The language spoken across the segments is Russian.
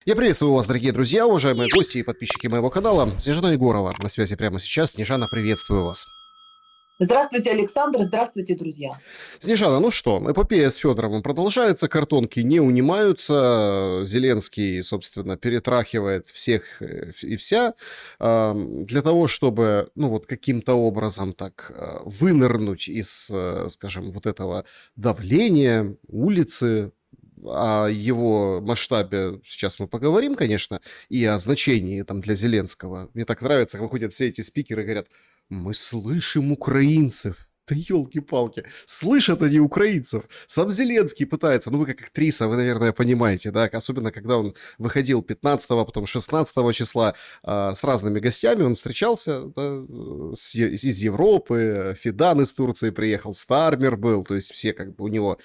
Я приветствую вас, дорогие друзья, уважаемые гости и подписчики моего канала. Снежана Егорова на связи прямо сейчас. Снежана, приветствую вас. Здравствуйте, Александр. Здравствуйте, друзья. Снежана, ну что, эпопея с Федоровым продолжается, картонки не унимаются. Зеленский, собственно, перетрахивает всех и вся для того, чтобы, ну вот каким-то образом так вынырнуть из, скажем, вот этого давления улицы. О его масштабе сейчас мы поговорим, конечно, и о значении там для Зеленского. Мне так нравится, как выходят все эти спикеры и говорят: мы слышим украинцев. Да елки-палки, слышат они украинцев. Сам Зеленский пытается, ну вы как актриса, вы, наверное, понимаете, да, особенно когда он выходил 15-го, потом 16 числа с разными гостями, он встречался, да, из Европы, Фидан из Турции приехал, Стармер был, то есть все как бы у него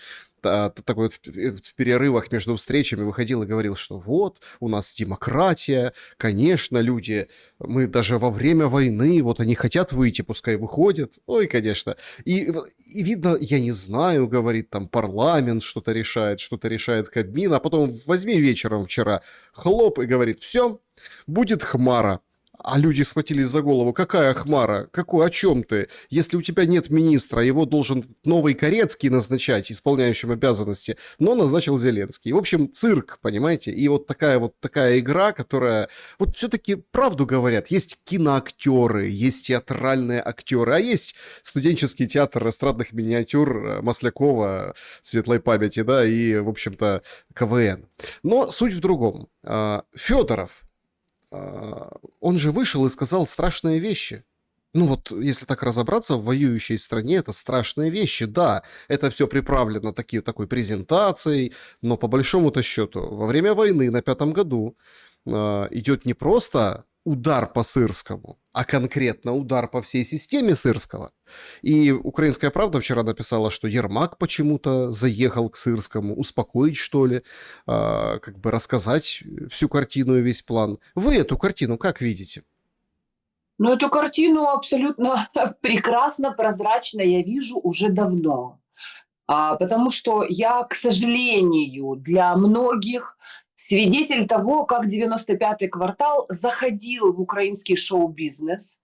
такой вот в перерывах между встречами выходил и говорил, что вот, у нас демократия, конечно, люди, мы даже во время войны, вот они хотят выйти, пускай выходят, ой, конечно. И видно, я не знаю, говорит, там парламент что-то решает Кабмин, а потом возьми вечером вчера, хлоп, и говорит, все, будет Хмара. А люди схватились за голову. Какая Хмара? Какой, о чем ты? Если у тебя нет министра, его должен новый Корецкий назначать, исполняющим обязанности, но назначил Зеленский. В общем, цирк, понимаете? И вот такая игра, которая... Вот все-таки правду говорят. Есть киноактеры, есть театральные актеры, а есть студенческий театр эстрадных миниатюр Маслякова, светлой памяти, да, и, в общем-то, КВН. Но суть в другом. Федоров, он же вышел и сказал страшные вещи. Ну вот, если так разобраться, в воюющей стране это страшные вещи, да, это все приправлено такой презентацией, но по большому-то счету во время войны на 5-м году идет не просто удар по Сырскому, а конкретно удар по всей системе Сырского. И «Украинская правда» вчера написала, что Ермак почему-то заехал к Сырскому, успокоить, что ли, как бы рассказать всю картину и весь план. Вы эту картину как видите? Ну, эту картину абсолютно прекрасно, прозрачно я вижу уже давно. Потому что я, к сожалению, для многих свидетель того, как 95-й квартал заходил в украинский шоу-бизнес.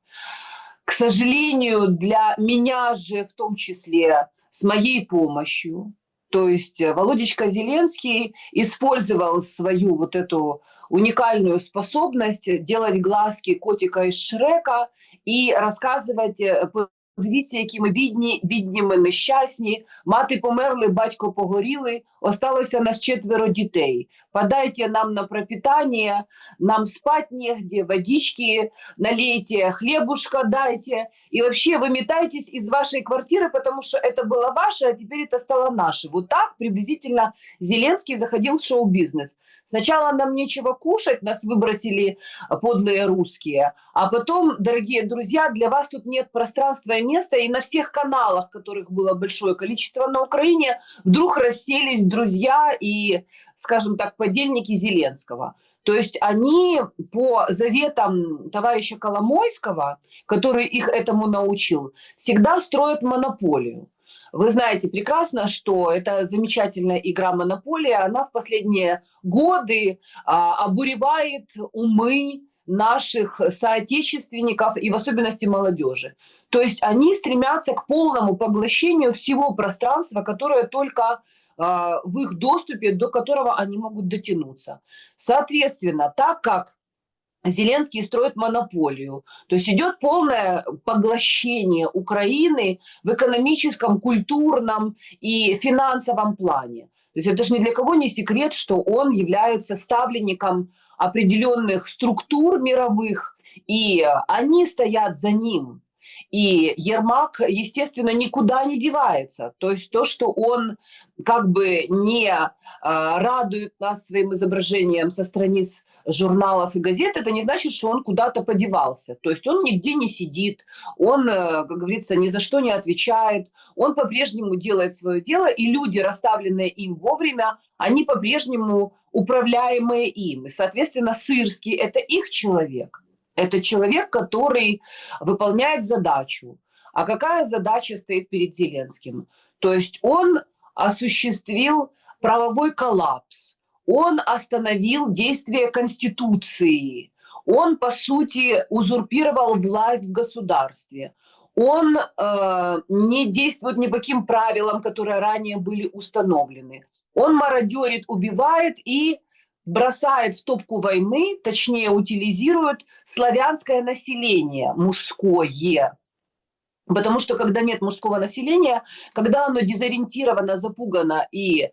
К сожалению, для меня же в том числе с моей помощью. То есть Володечка Зеленский использовал свою вот эту уникальную способность делать глазки котика из Шрека і розказувати, подивіться, які ми бідні ми нещасні, мати померли, батько погоріли, осталося нас 4 дітей. Подайте нам на пропитание, нам спать негде, водички налейте, хлебушка дайте. И вообще выметайтесь из вашей квартиры, потому что это было ваше, а теперь это стало наше. Вот так приблизительно Зеленский заходил в шоу-бизнес. Сначала нам нечего кушать, нас выбросили подлые русские, а потом, дорогие друзья, для вас тут нет пространства и места, и на всех каналах, которых было большое количество на Украине, вдруг расселись друзья и, скажем так, подельники Зеленского. То есть они по заветам товарища Коломойского, который их этому научил, всегда строят монополию. Вы знаете прекрасно, что эта замечательная игра «Монополия», она в последние годы обуревает умы наших соотечественников и в особенности молодежи. То есть они стремятся к полному поглощению всего пространства, которое только в их доступе, до которого они могут дотянуться. Соответственно, так как Зеленский строит монополию, то есть идет полное поглощение Украины в экономическом, культурном и финансовом плане. То есть это же ни для кого не секрет, что он является ставленником определенных структур мировых, и они стоят за ним. И Ермак, естественно, никуда не девается. То есть то, что он как бы не радует нас своим изображением со страниц журналов и газет, это не значит, что он куда-то подевался. То есть он нигде не сидит, он, как говорится, ни за что не отвечает, он по-прежнему делает свое дело, и люди, расставленные им вовремя, они по-прежнему управляемые им. И, соответственно, Сырский – это их человек. Это человек, который выполняет задачу. А какая задача стоит перед Зеленским? То есть он осуществил правовой коллапс. он остановил действие Конституции, он, по сути, узурпировал власть в государстве, он не действует ни по каким правилам, которые ранее были установлены. Он мародерит, убивает и бросает в топку войны, точнее, утилизирует славянское население, мужское. Потому что когда нет мужского населения, когда оно дезориентировано, запугано и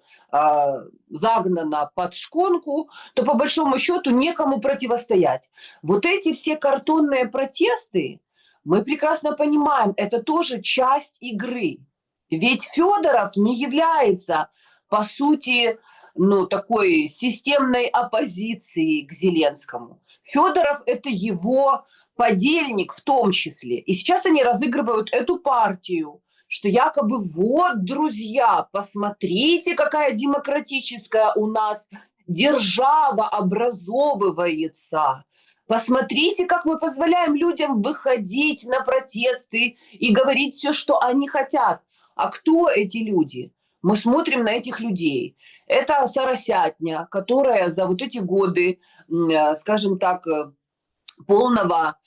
загнано под шконку, то по большому счету некому противостоять. Вот эти все картонные протесты, мы прекрасно понимаем, это тоже часть игры. Ведь Федоров не является, по сути, ну, такой системной оппозицией к Зеленскому. Федоров – это его подельник в том числе. И сейчас они разыгрывают эту партию, что якобы вот, друзья, посмотрите, какая демократическая у нас держава образовывается. Посмотрите, как мы позволяем людям выходить на протесты и говорить все, что они хотят. А кто эти люди? Мы смотрим на этих людей. Это соросятня, которая за вот эти годы, скажем так, полного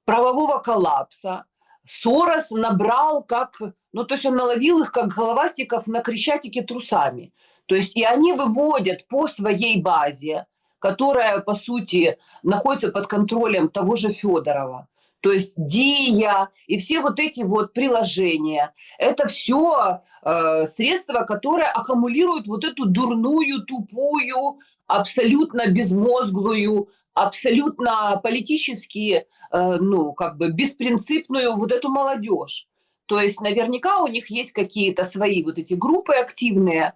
правового коллапса Сорос набрал как, ну то есть он наловил их как головастиков на Крещатике трусами. То есть и они выводят по своей базе, которая по сути находится под контролем того же Федорова. То есть Дия и все вот эти вот приложения, это все средства, которые аккумулируют вот эту дурную, тупую, абсолютно безмозглую, абсолютно политически, ну, как бы беспринципную вот эту молодежь. То есть наверняка у них есть какие-то свои вот эти группы активные,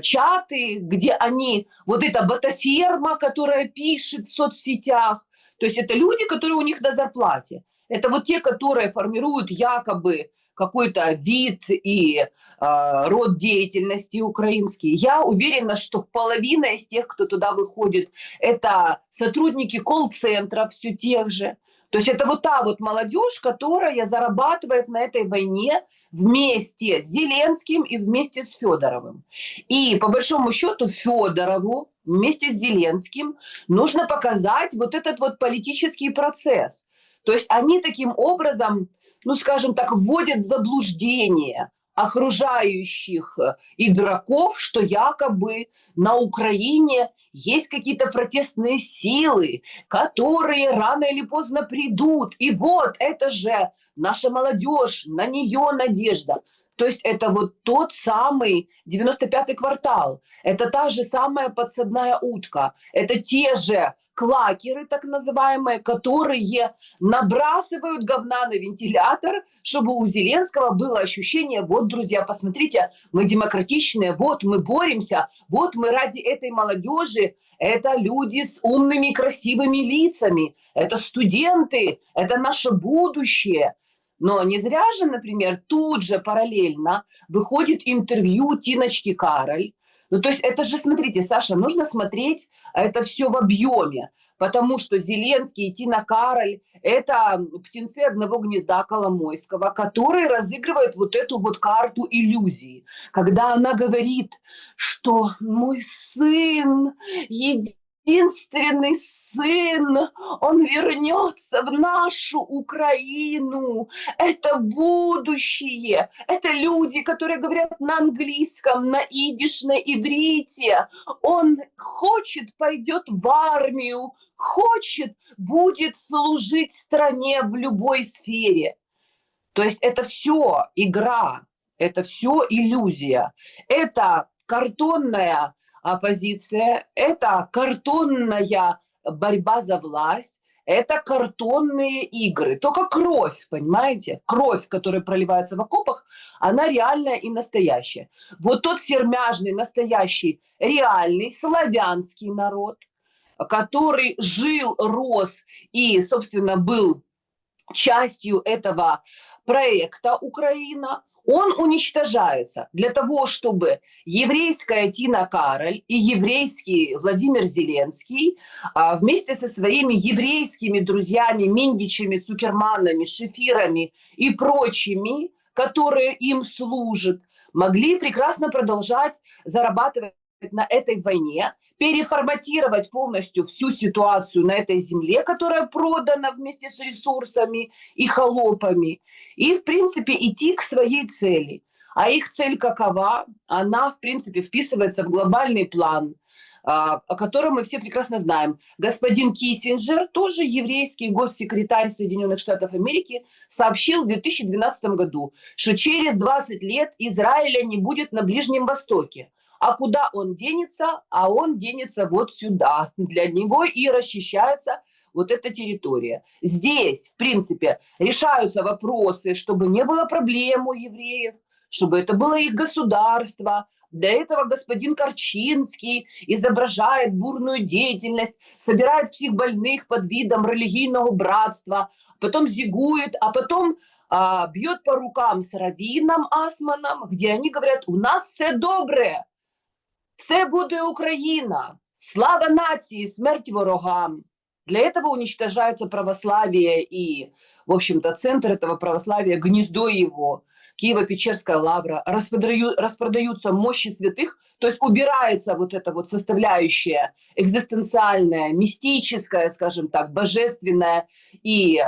чаты, где они, вот эта ботаферма, которая пишет в соцсетях, то есть это люди, которые у них на зарплате. Это вот те, которые формируют якобы какой-то вид и род деятельности украинский. Я уверена, что половина из тех, кто туда выходит, это сотрудники колл-центров все тех же. То есть это вот та вот молодежь, которая зарабатывает на этой войне вместе с Зеленским и вместе с Федоровым. И по большому счету Федорову вместе с Зеленским нужно показать вот этот вот политический процесс. То есть они таким образом, ну скажем так, вводят в заблуждение окружающих игроков, что якобы на Украине есть какие-то протестные силы, которые рано или поздно придут. И вот это же наша молодежь, на нее надежда. То есть это вот тот самый 95-й квартал, это та же самая подсадная утка, это те же клакеры, так называемые, которые набрасывают говна на вентилятор, чтобы у Зеленского было ощущение, вот, друзья, посмотрите, мы демократичные, вот мы боремся, вот мы ради этой молодежи, это люди с умными, красивыми лицами, это студенты, это наше будущее. Но не зря же, например, тут же параллельно выходит интервью Тиночки Кароль. Ну, то есть это же, смотрите, Саша, нужно смотреть это все в объеме, потому что Зеленский и Тина Кароль – это птенцы одного гнезда Коломойского, который разыгрывает вот эту вот карту иллюзии, когда она говорит, что мой сын единственный сын, он вернется в нашу Украину. Это будущее. Это люди, которые говорят на английском, на идиш, на иврите. Он хочет, пойдет в армию, хочет, будет служить стране в любой сфере. То есть это все игра, это все иллюзия. Это картонная оппозиция, это картонная борьба за власть, это картонные игры. Только кровь, понимаете? Кровь, которая проливается в окопах, она реальная и настоящая. Вот тот сермяжный, настоящий, реальный славянский народ, который жил, рос и, собственно, был частью этого проекта «Украина», он уничтожается для того, чтобы еврейская Тина Кароль и еврейский Владимир Зеленский вместе со своими еврейскими друзьями, Миндичами, Цукерманами, Шефирами и прочими, которые им служат, могли прекрасно продолжать зарабатывать на этой войне, переформатировать полностью всю ситуацию на этой земле, которая продана вместе с ресурсами и холопами, и, в принципе, идти к своей цели. А их цель какова? Она, в принципе, вписывается в глобальный план, о котором мы все прекрасно знаем. Господин Киссинджер, тоже еврейский госсекретарь Соединенных Штатов Америки, сообщил в 2012 году, что через 20 лет Израиля не будет на Ближнем Востоке. А куда он денется? А он денется вот сюда. Для него и расчищается вот эта территория. Здесь, в принципе, решаются вопросы, чтобы не было проблем у евреев, чтобы это было их государство. Для этого господин Корчинский изображает бурную деятельность, собирает психбольных под видом религийного братства, потом зигует, а потом бьет по рукам с раввином Асманом, где они говорят: у нас все добре, все буде Україна, слава нации, смерть ворогам. Для этого уничтожается православие и, в общем-то, центр этого православия, гнездо его, Киево-Печерская лавра, распродаются мощи святых, то есть убирается вот эта вот составляющая экзистенциальная, мистическая, скажем так, божественная и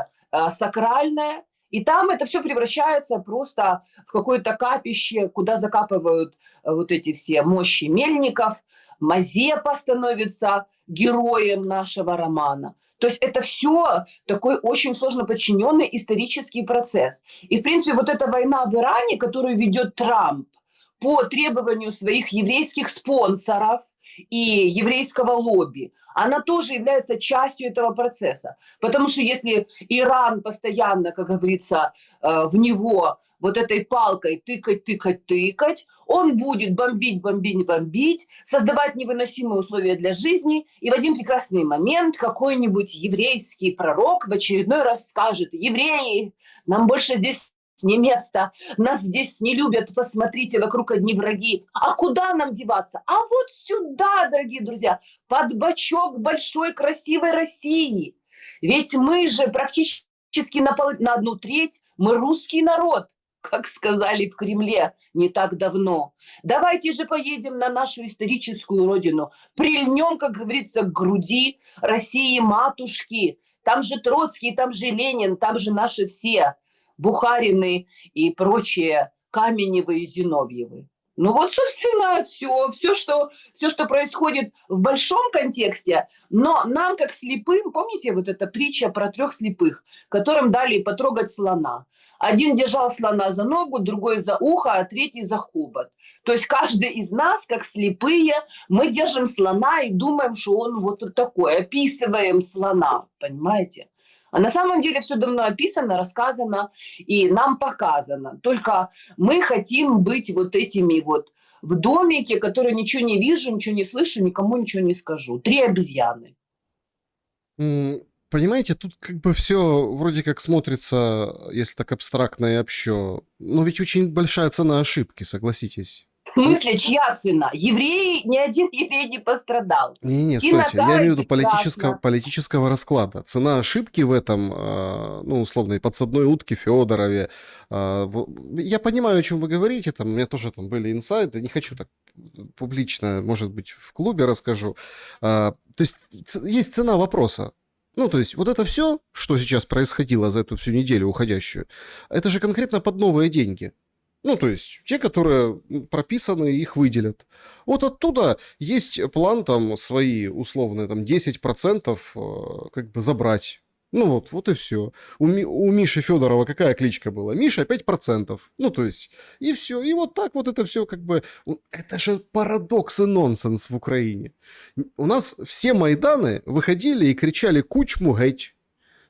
сакральная, и там это все превращается просто в какое-то капище, куда закапывают вот эти все мощи мельников. Мазепа становится героем нашего романа. То есть это все такой очень сложно подчиненный исторический процесс. И, в принципе, вот эта война в Иране, которую ведет Трамп по требованию своих еврейских спонсоров и еврейского лобби, она тоже является частью этого процесса. Потому что если Иран постоянно, как говорится, в него вот этой палкой тыкать, он будет бомбить, создавать невыносимые условия для жизни, и в один прекрасный момент какой-нибудь еврейский пророк в очередной раз скажет: евреи, нам больше здесь не место, нас здесь не любят, посмотрите, вокруг одни враги. А куда нам деваться? А вот сюда, дорогие друзья, под бочок большой красивой России. Ведь мы же практически на 1/3, мы русский народ, как сказали в Кремле не так давно. Давайте же поедем на нашу историческую родину, прильнем, как говорится, к груди России-матушки. Там же Троцкий, там же Ленин, там же наши все Бухарины и прочие Каменевы и Зиновьевы. Ну вот, собственно, все, что происходит в большом контексте, но нам, как слепым, помните вот эта притча про 3 слепых, которым дали потрогать слона? Один держал слона за ногу, другой за ухо, а третий за хобот. То есть каждый из нас, как слепые, мы держим слона и думаем, что он вот такой, описываем слона, понимаете? А на самом деле все давно описано, рассказано и нам показано. Только мы хотим быть вот этими вот в домике, который ничего не вижу, ничего не слышу, никому ничего не скажу. 3 обезьяны. Понимаете, тут как бы все вроде как смотрится, если так абстрактно и общо. Но ведь очень большая цена ошибки, согласитесь. В смысле, чья цена? Евреи, ни один еврей не пострадал. Не-не, Тина стойте, я Кароль имею в виду прекрасно. политического расклада. Цена ошибки в этом, ну, условно, и подсадной утки Федорове. Я понимаю, о чем вы говорите, там, у меня тоже там были инсайды, не хочу так публично, может быть, в клубе расскажу. То есть есть цена вопроса. Ну, то есть вот это все, что сейчас происходило за эту всю неделю уходящую, это же конкретно под новые деньги. Ну, то есть те, которые прописаны, их выделят. Вот оттуда есть план там свои условные там 10% как бы забрать. Ну вот и все. У Миши Федорова какая кличка была? Миша 5%. Ну, то есть, и все. И вот так вот это все как бы... Это же парадокс и нонсенс в Украине. У нас все Майданы выходили и кричали «Кучму геть».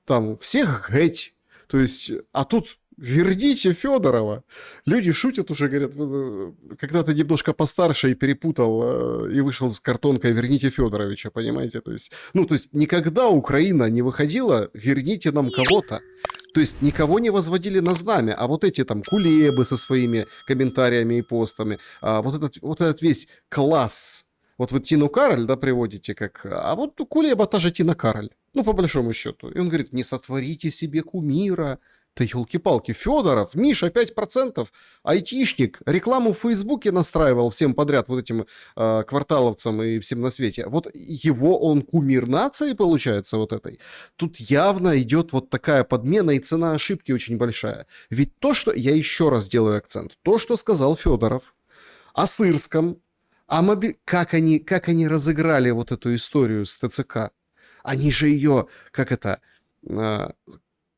Там всех геть. То есть, а тут... Верните Федорова. Люди шутят уже, говорят, когда ты немножко постарше и перепутал, и вышел с картонкой «Верните Федоровича», понимаете? То есть никогда Украина не выходила «Верните нам кого-то». То есть никого не возводили на знамя, а вот эти там Кулебы со своими комментариями и постами, вот этот весь класс. Вот вы Тину Кароль, да, приводите как... А вот Кулеба та же Тина Кароль. Ну, по большому счету. И он говорит, не сотворите себе кумира, Да елки-палки, Федоров, Миша, 5%, айтишник, рекламу в Фейсбуке настраивал всем подряд, вот этим кварталовцам и всем на свете. Вот его, он кумир нации, получается, вот этой. Тут явно идет вот такая подмена, и цена ошибки очень большая. Ведь то, что... Я еще раз делаю акцент. То, что сказал Федоров о Сырском, как они разыграли вот эту историю с ТЦК. Они же ее,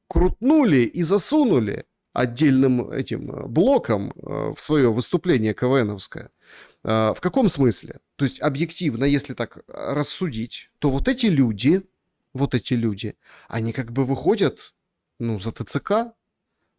крутнули и засунули отдельным этим блоком в свое выступление КВНовское. В каком смысле? То есть объективно, если так рассудить, то вот эти люди, они как бы выходят, за ТЦК.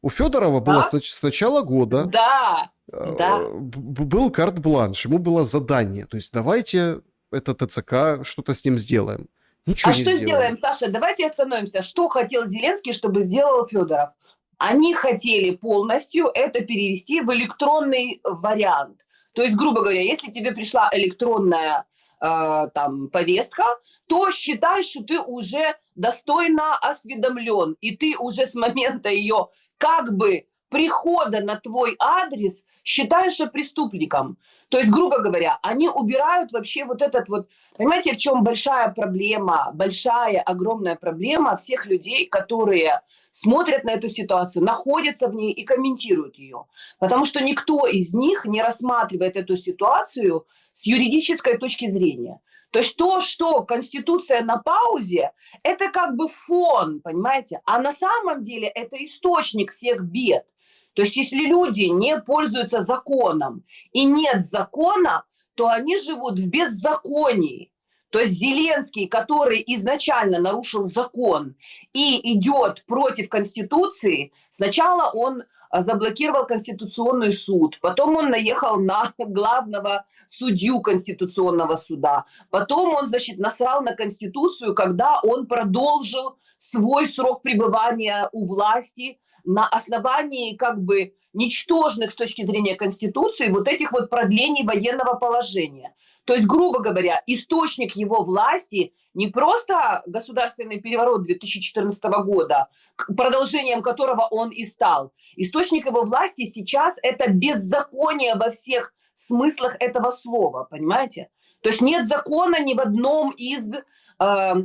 У Федорова было Да, с начала года да, да. был карт-бланш, ему было задание. То есть давайте это ТЦК, что-то с ним сделаем. Ничего А не что сделали. сделаем, Саша? Давайте остановимся. Что хотел Зеленский, чтобы сделал Федоров? Они хотели полностью это перевести в электронный вариант. То есть, грубо говоря, если тебе пришла электронная повестка, то считай, что ты уже достойно осведомлен, и ты уже с момента ее как бы прихода на твой адрес считаешь преступником. То есть, грубо говоря, они убирают вообще вот этот вот... Понимаете, в чем большая проблема, большая, огромная проблема всех людей, которые смотрят на эту ситуацию, находятся в ней и комментируют ее. Потому что никто из них не рассматривает эту ситуацию с юридической точки зрения. То есть то, что Конституция на паузе, это как бы фон, понимаете? А на самом деле это источник всех бед. То есть если люди не пользуются законом и нет закона, то они живут в беззаконии. То есть Зеленский, который изначально нарушил закон и идет против Конституции, сначала он заблокировал Конституционный суд, потом он наехал на главного судью Конституционного суда, потом он, насрал на Конституцию, когда он продолжил свой срок пребывания у власти на основании как бы ничтожных с точки зрения Конституции вот этих вот продлений военного положения. То есть, грубо говоря, источник его власти не просто государственный переворот 2014 года, продолжением которого он и стал. Источник его власти сейчас это беззаконие во всех смыслах этого слова, понимаете? То есть нет закона ни в одном из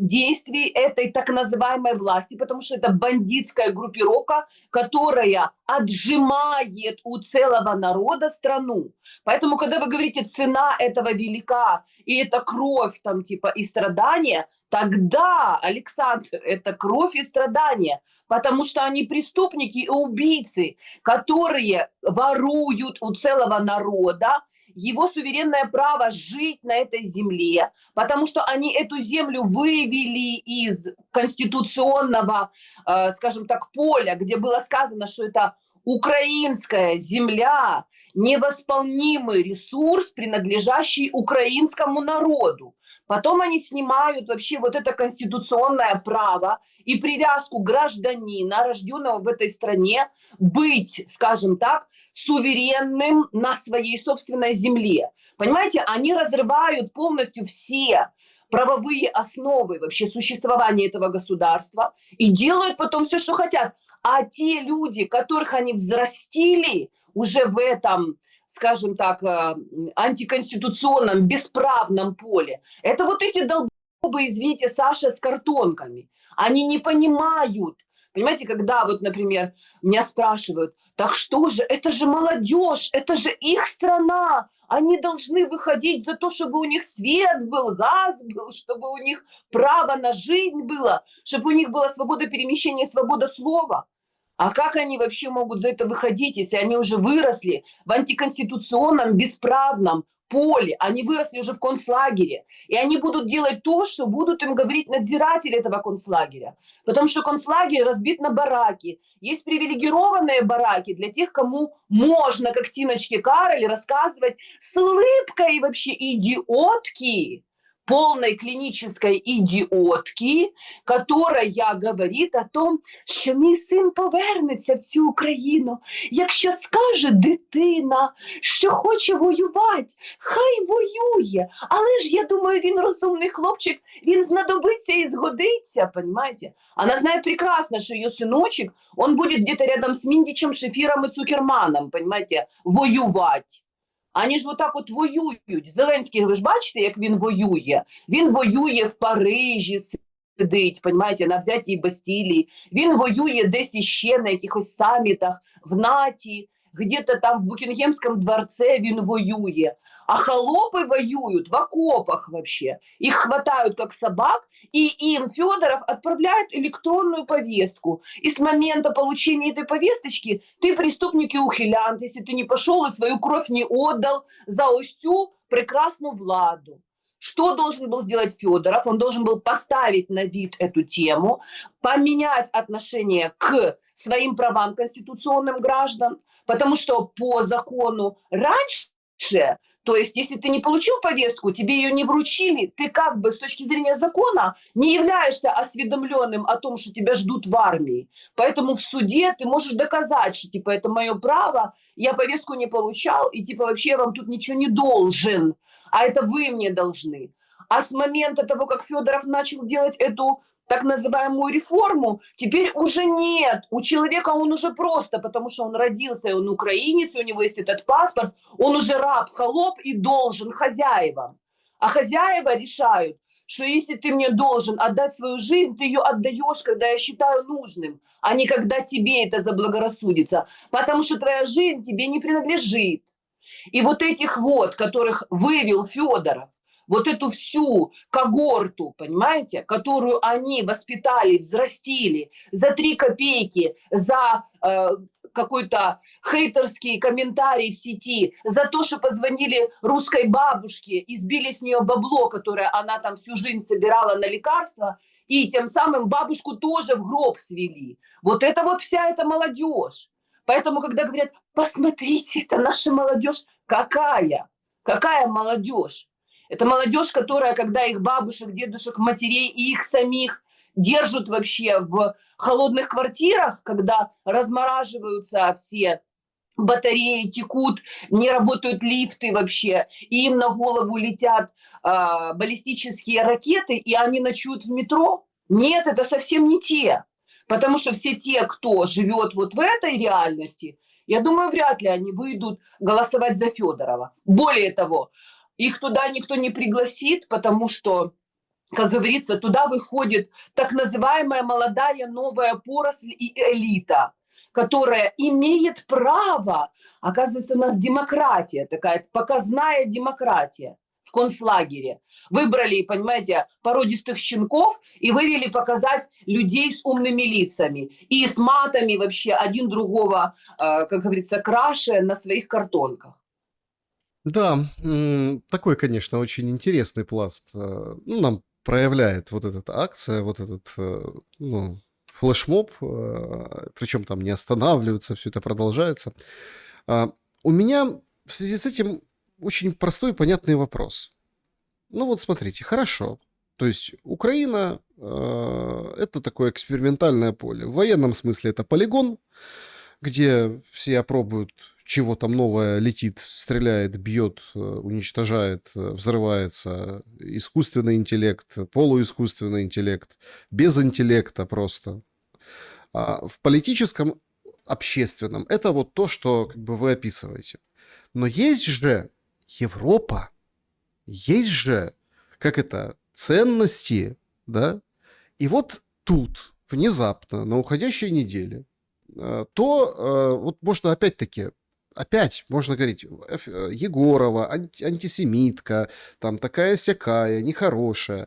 действий этой так называемой власти, потому что это бандитская группировка, которая отжимает у целого народа страну. Поэтому, когда вы говорите, цена этого велика, и это кровь там типа и страдания, тогда, Александр, это кровь и страдания, потому что они преступники и убийцы, которые воруют у целого народа его суверенное право жить на этой земле, потому что они эту землю вывели из конституционного, скажем так, поля, где было сказано, что это украинская земля, невосполнимый ресурс, принадлежащий украинскому народу. Потом они снимают вообще вот это конституционное право и привязку гражданина, рожденного в этой стране, быть, скажем так, суверенным на своей собственной земле. Понимаете, они разрывают полностью все правовые основы вообще существования этого государства и делают потом все, что хотят. А те люди, которых они взрастили уже в этом, скажем так, антиконституционном, бесправном поле, это вот эти долбоебы, извините, Саша, с картонками. Они не понимают. Понимаете, когда вот, например, меня спрашивают, так что же, это же молодежь, это же их страна, они должны выходить за то, чтобы у них свет был, газ был, чтобы у них право на жизнь было, чтобы у них была свобода перемещения, свобода слова. А как они вообще могут за это выходить, если они уже выросли в антиконституционном, бесправном поле, они выросли уже в концлагере, и они будут делать то, что будут им говорить надзиратели этого концлагеря, потому что концлагерь разбит на бараки. Есть привилегированные бараки для тех, кому можно, как Тиночке Кароль, рассказывать с улыбкой вообще идиотки полной клінічної ідіотки, которая говорить о том, що мій син повернеться в цю Україну, якщо скаже дитина, що хоче воювати, хай воює. Але ж, я думаю, він розумний хлопчик, він знадобиться і згодиться, понимаете? Она знает прекрасно, что ее сыночек, он будет где-то рядом с Миндичем, Шефиром и Цукерманом, понимаете, воювати. Они ж вот так от воюють. Зеленський, ви ж бачите, як він воює? Він воює в Парижі, сидить, понимаете, на взятій Бастілії. Він воює десь іще на якихось самітах, в Наті, где-то там в Букінгемському дворце він воює. А холопи воюють в окопах вообще. Их хватают как собак, и им Федоров отправляет электронную повестку. И с момента получения этой повесточки ты преступник и ухилянт, если ты не пошел и свою кровь не отдал за ось цю прекрасную владу. Что должен был сделать Федоров? Он должен был поставить на вид эту тему, поменять отношение к своим правам конституционным граждан, потому что по закону раньше, то есть если ты не получил повестку, тебе ее не вручили, ты как бы с точки зрения закона не являешься осведомленным о том, что тебя ждут в армии. Поэтому в суде ты можешь доказать, что типа это мое право, я повестку не получал, и типа вообще я вам тут ничего не должен, а это вы мне должны. А с момента того, как Федоров начал делать эту так называемую реформу, теперь уже нет. У человека он уже просто, потому что он родился, и он украинец, и у него есть этот паспорт, он уже раб, холоп и должен хозяевам. А хозяева решают, что если ты мне должен отдать свою жизнь, ты ее отдаешь, когда я считаю нужным, а не когда тебе это заблагорассудится, потому что твоя жизнь тебе не принадлежит. И вот этих вот, которых вывел Федоров, вот эту всю когорту, понимаете, которую они воспитали, взрастили за 3 копейки, за какой-то хейтерский комментарий в сети, за то, что позвонили русской бабушке и сбили с нее бабло, которое она там всю жизнь собирала на лекарства, и тем самым бабушку тоже в гроб свели. Вот это вот вся эта молодежь. Поэтому, когда говорят, посмотрите, это наша молодежь, какая? Какая молодежь? Это молодежь, которая, когда их бабушек, дедушек, матерей и их самих держат вообще в холодных квартирах, когда размораживаются все батареи, текут, не работают лифты вообще, и им на голову летят баллистические ракеты, и они ночуют в метро. Нет, это совсем не те. Потому что все те, кто живет вот в этой реальности, я думаю, вряд ли они выйдут голосовать за Федорова. Более того, их туда никто не пригласит, потому что, как говорится, туда выходит так называемая молодая новая поросль и элита, которая имеет право, оказывается, у нас демократия такая, показная демократия в концлагере. Выбрали, понимаете, породистых щенков и вывели показать людей с умными лицами и с матами вообще один другого, как говорится, краше на своих картонках. Да, такой, конечно, очень интересный пласт. Ну, нам проявляет вот эта акция, вот этот, ну, флешмоб, причем там не останавливаются, все это продолжается. У меня в связи с этим очень простой и понятный вопрос. Ну вот смотрите, хорошо. То есть Украина это такое экспериментальное поле. В военном смысле это полигон, где все опробуют, чего там новое летит, стреляет, бьет, уничтожает, взрывается. Искусственный интеллект, полуискусственный интеллект, без интеллекта просто. А в политическом, общественном это вот то, что как бы вы описываете. Но есть же Европа, есть же, как это, ценности, да? И вот тут, внезапно, на уходящей неделе, то вот можно опять-таки, опять можно говорить, Егорова, антисемитка, там такая-сякая, нехорошая.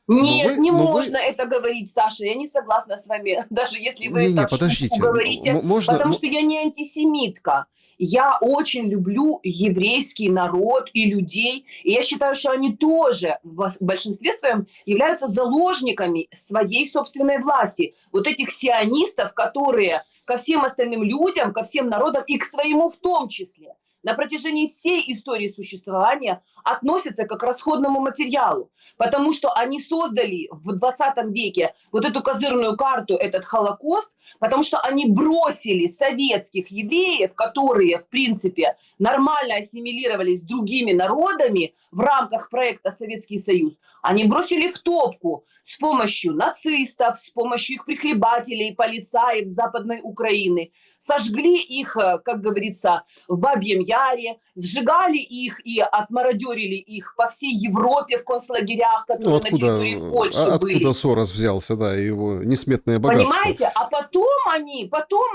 Нет, не можно это говорить, Саша, я не согласна с вами, даже если вы Не-не, это в шутку подождите, говорите, можно... потому что я не антисемитка. Я очень люблю еврейский народ и людей, и я считаю, что они тоже в большинстве своем являются заложниками своей собственной власти. Вот этих сионистов, которые ко всем остальным людям, ко всем народам и к своему в том числе на протяжении всей истории существования относятся как к расходному материалу, потому что они создали в 20 веке вот эту козырную карту, этот Холокост, потому что они бросили советских евреев, которые, в принципе, нормально ассимилировались с другими народами в рамках проекта «Советский Союз», они бросили в топку с помощью нацистов, с помощью их прихлебателей, полицаев Западной Украины, сожгли их, как говорится, в Бабьем Яре, сжигали их и отмародерили их по всей Европе в концлагерях, Ну, которые на территории Польши откуда были. Сорос взялся, да, и его несметное богатство. Понимаете? А потом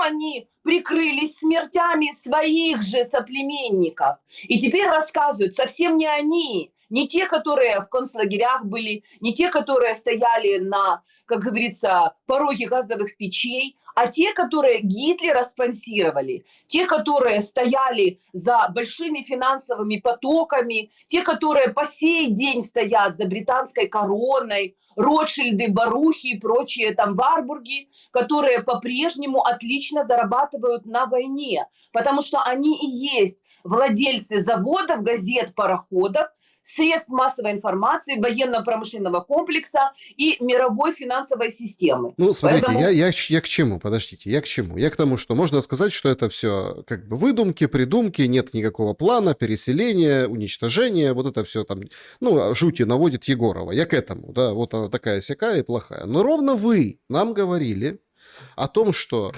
они прикрылись смертями своих же соплеменников. И теперь рассказывают, совсем не они, не те, которые в концлагерях были, не те, которые стояли на, как говорится, пороге газовых печей, а те, которые Гитлера спонсировали, те, которые стояли за большими финансовыми потоками, те, которые по сей день стоят за британской короной, Ротшильды, Барухи и прочие там Варбурги, которые по-прежнему отлично зарабатывают на войне, потому что они и есть владельцы заводов, газет, пароходов, средств массовой информации, военно-промышленного комплекса и мировой финансовой системы. Ну, смотрите, Поэтому... я к чему? Подождите, я к чему? Я к тому, что можно сказать, что это все как бы выдумки, придумки, нет никакого плана, переселения, уничтожения, вот это все там, ну, жути наводит Егорова. Я к этому, да, вот она такая сякая и плохая. Но ровно вы нам говорили о том, что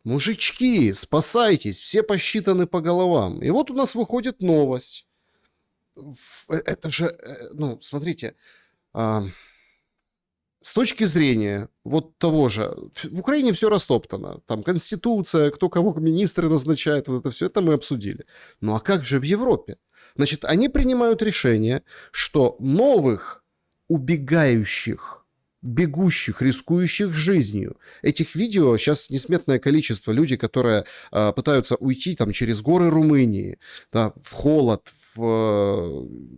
мужички, спасайтесь, все посчитаны по головам. И вот у нас выходит новость. Это же, ну, смотрите, с точки зрения вот того же, в Украине все растоптано, там конституция, кто кого министры назначает, вот это все, это мы обсудили. Ну а как же в Европе? Значит, они принимают решение, что новых убегающих, бегущих, рискующих жизнью. Этих видео сейчас несметное количество. Люди, которые пытаются уйти там через горы Румынии, да, в холод,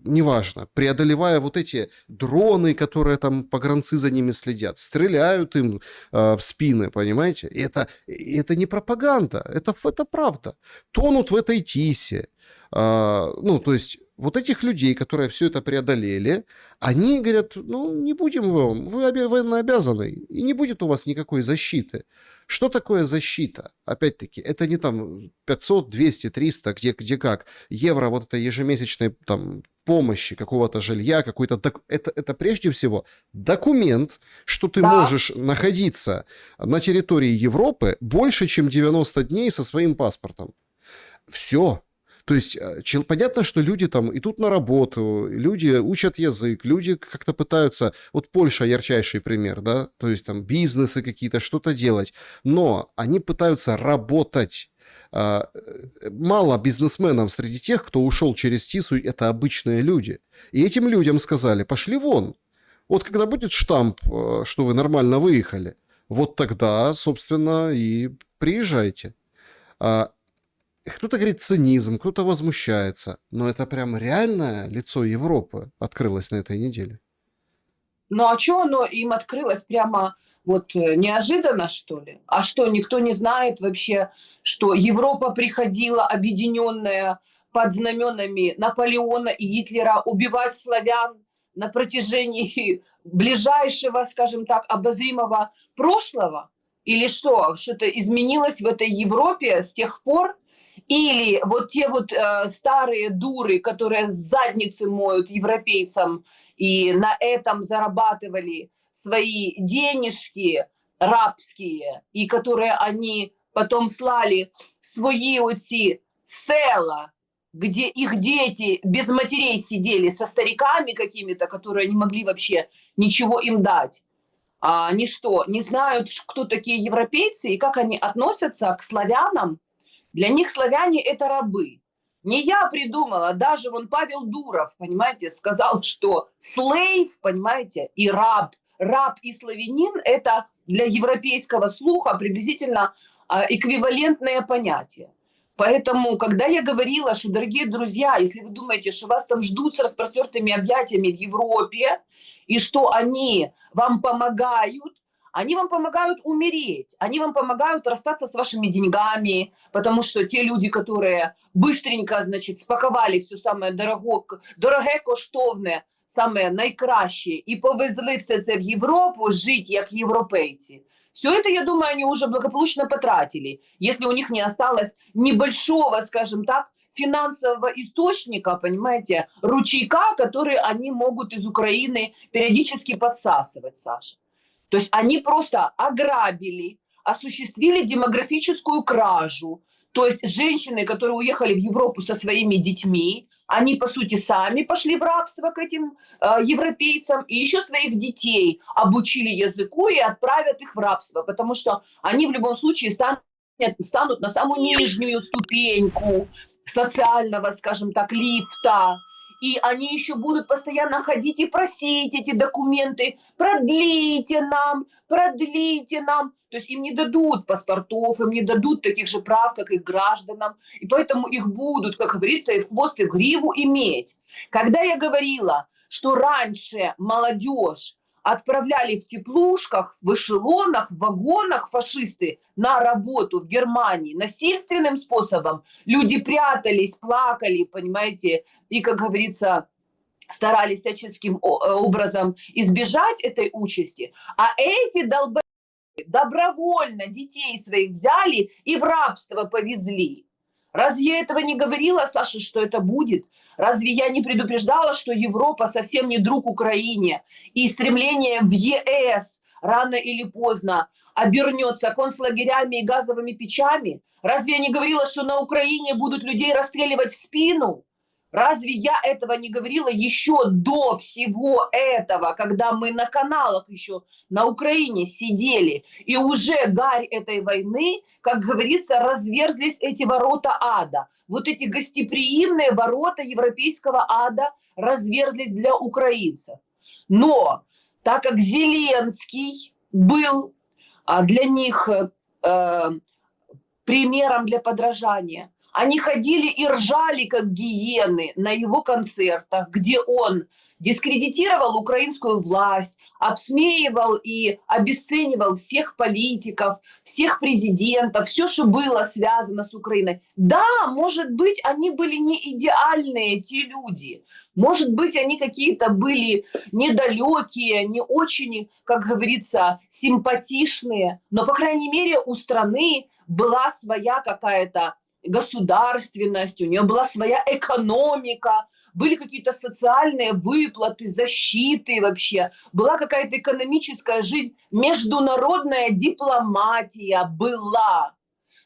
неважно, преодолевая вот эти дроны, которые там погранцы за ними следят, стреляют им в спины, понимаете? И это не пропаганда, это правда. Тонут в этой тисе. Ну, то есть вот этих людей, которые все это преодолели, они говорят, ну, не будем вам, вы военнообязаны, и не будет у вас никакой защиты. Что такое защита? Опять-таки, это не там 500, 200, 300, где как, евро вот этой ежемесячной там помощи, какого-то жилья, какой-то... Это прежде всего документ, что ты можешь находиться на территории Европы больше, чем 90 дней со своим паспортом. Все. То есть понятно, что люди там идут на работу, люди учат язык, люди как-то пытаются... Вот Польша ярчайший пример, да? То есть там бизнесы какие-то, что-то делать. Но они пытаются работать. Мало бизнесменов среди тех, кто ушел через ТИСу, это обычные люди. И этим людям сказали, пошли вон. Вот когда будет штамп, что вы нормально выехали, вот тогда, собственно, и приезжайте. Кто-то говорит цинизм, кто-то возмущается. Но это прям реальное лицо Европы открылось на этой неделе. Ну а что оно им открылось прямо вот неожиданно, что ли? А что, никто не знает вообще, что Европа приходила объединенная под знаменами Наполеона и Гитлера убивать славян на протяжении ближайшего, скажем так, обозримого прошлого? Или что? Что-то изменилось в этой Европе с тех пор? Или вот те вот старые дуры, которые задницы моют европейцам и на этом зарабатывали свои денежки рабские, и которые они потом слали в свої оці села, где их дети без матерей сидели со стариками какими-то, которые не могли вообще ничего им дать. А они что, не знают, кто такие европейцы и как они относятся к славянам? Для них славяне – это рабы. Не я придумала, даже вон Павел Дуров, понимаете, сказал, что слейв, понимаете, и раб и славянин – это для европейского слуха приблизительно эквивалентное понятие. Поэтому, когда я говорила, что, дорогие друзья, если вы думаете, что вас там ждут с распростертыми объятиями в Европе, и что они вам помогают, они вам помогают умереть, они вам помогают расстаться с вашими деньгами, потому что те люди, которые быстренько, значит, спаковали все самое дороге, коштовне, саме найкраще, і повезли все це в Європу, жить як європейці. Все это, я думаю, они уже благополучно потратили, если у них не осталось небольшого, скажем так, финансового источника, понимаете, ручейка, который они могут из Украины периодически подсасывать, Саша. То есть они просто ограбили, осуществили демографическую кражу. То есть женщины, которые уехали в Европу со своими детьми, они, по сути, сами пошли в рабство к этим европейцам, и еще своих детей обучили языку и отправят их в рабство, потому что они в любом случае станут на самую нижнюю ступеньку социального, скажем так, лифта. И они еще будут постоянно ходить и просить эти документы, продлите нам, продлите нам. То есть им не дадут паспортов, им не дадут таких же прав, как и гражданам. И поэтому их будут, как говорится, и в хвост, и в гриву иметь. Когда я говорила, что раньше молодежь отправляли в теплушках, в эшелонах, в вагонах фашисты на работу в Германии насильственным способом, люди прятались, плакали, понимаете, и, как говорится, старались всяческим образом избежать этой участи, а эти долбоебы добровольно детей своих взяли и в рабство повезли. Разве я этого не говорила, Саша, что это будет? Разве я не предупреждала, что Европа совсем не друг Украине, и стремление в ЕС рано или поздно обернется концлагерями и газовыми печами? Разве я не говорила, что на Украине будут людей расстреливать в спину? Разве я этого не говорила еще до всего этого, когда мы на каналах еще на Украине сидели, и уже гарь этой войны, как говорится, разверзлись эти ворота ада. Вот эти гостеприимные ворота европейского ада разверзлись для украинцев. Но так как Зеленский был для них примером для подражания, они ходили и ржали, как гиены, на его концертах, где он дискредитировал украинскую власть, обсмеивал и обесценивал всех политиков, всех президентов, все, что было связано с Украиной. Да, может быть, они были не идеальные, те люди. Может быть, они какие-то были недалекие, не очень, как говорится, симпатичные. Но, по крайней мере, у страны была своя какая-то государственность, у нее была своя экономика, были какие-то социальные выплаты, защиты вообще, была какая-то экономическая жизнь, международная дипломатия была.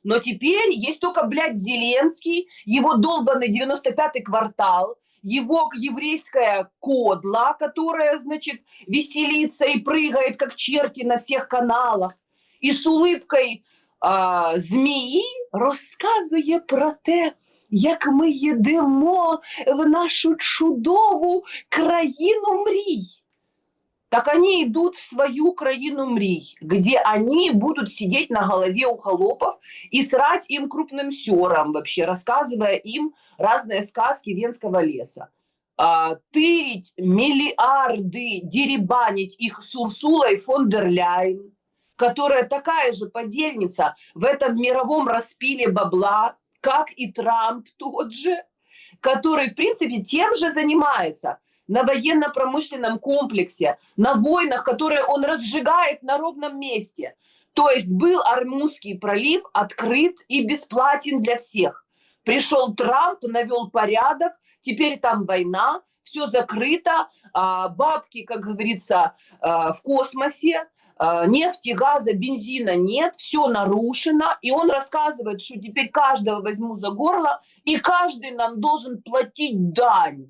Но теперь есть только, блядь, Зеленский, его долбанный 95-й квартал, его еврейская кодла, которая, значит, веселится и прыгает, как черти на всех каналах, и с улыбкой змії розказує про те, як ми їдемо в нашу чудову країну мрій. Так они идут в свою краину мрий, где они будут сидеть на голове у холопов и срать им крупным сёром вообще, рассказывая им разные сказки Венского леса. Тырить миллиарды, деребанить их с Урсулой фон дер Ляйен, которая такая же подельница в этом мировом распиле бабла, как и Трамп тот же, который, в принципе, тем же занимается на военно-промышленном комплексе, на войнах, которые он разжигает на ровном месте. То есть был Ормузский пролив открыт и бесплатен для всех. Пришел Трамп, навел порядок, теперь там война, все закрыто, бабки, как говорится, в космосе, нефти, газа, бензина нет, все нарушено, и он рассказывает, что теперь каждого возьму за горло, и каждый нам должен платить дань.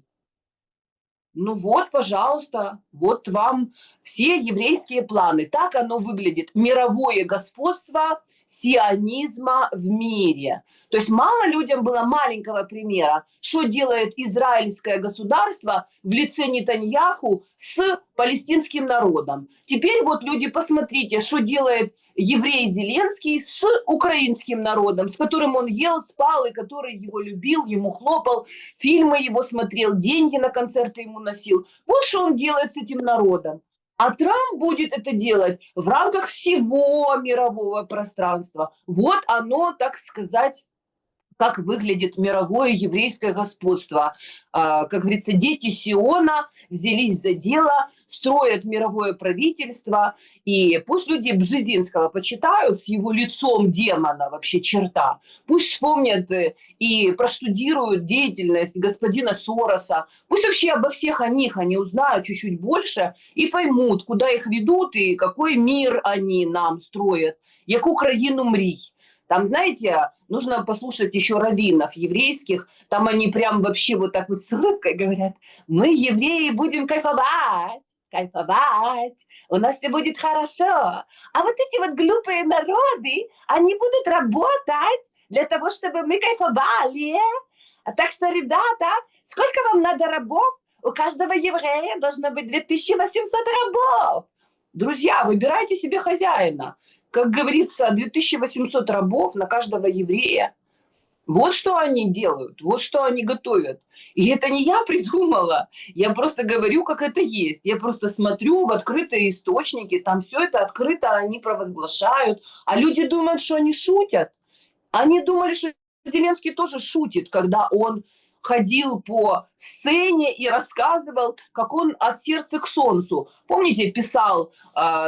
Ну вот, пожалуйста, вот вам все еврейские планы. Так оно выглядит. Мировое господство сионизма в мире. То есть мало людям было маленького примера, что делает израильское государство в лице Нетаньяху с палестинским народом. Теперь вот люди, посмотрите, что делает еврей Зеленский с украинским народом, с которым он ел, спал, и который его любил, ему хлопал, фильмы его смотрел, деньги на концерты ему носил. Вот что он делает с этим народом. А Трамп будет это делать в рамках всего мирового пространства. Вот оно, так сказать, как выглядит мировое еврейское господство. Как говорится, дети Сиона взялись за дело, строят мировое правительство, и пусть люди Бжезинского почитают с его лицом демона, вообще черта, пусть вспомнят и проштудируют деятельность господина Сороса, пусть вообще обо всех о них они узнают чуть-чуть больше и поймут, куда их ведут и какой мир они нам строят, яку країну мрій. Там, знаете, нужно послушать еще раввинов еврейских, там они прям вообще вот так вот с улыбкой говорят: мы, евреи, будем кайфовать, кайфовать, у нас все будет хорошо. А вот эти вот глупые народы, они будут работать для того, чтобы мы кайфовали. Так что, ребята, сколько вам надо рабов? У каждого еврея должно быть 2800 рабов. Друзья, выбирайте себе хозяина. Как говорится, 2800 рабов на каждого еврея. Вот что они делают, вот что они готовят. И это не я придумала, я просто говорю, как это есть. Я просто смотрю в открытые источники, там все это открыто, они провозглашают. А люди думают, что они шутят. Они думали, что Зеленский тоже шутит, когда он ходил по сцене и рассказывал, как он от сердца к солнцу. Помните, писал,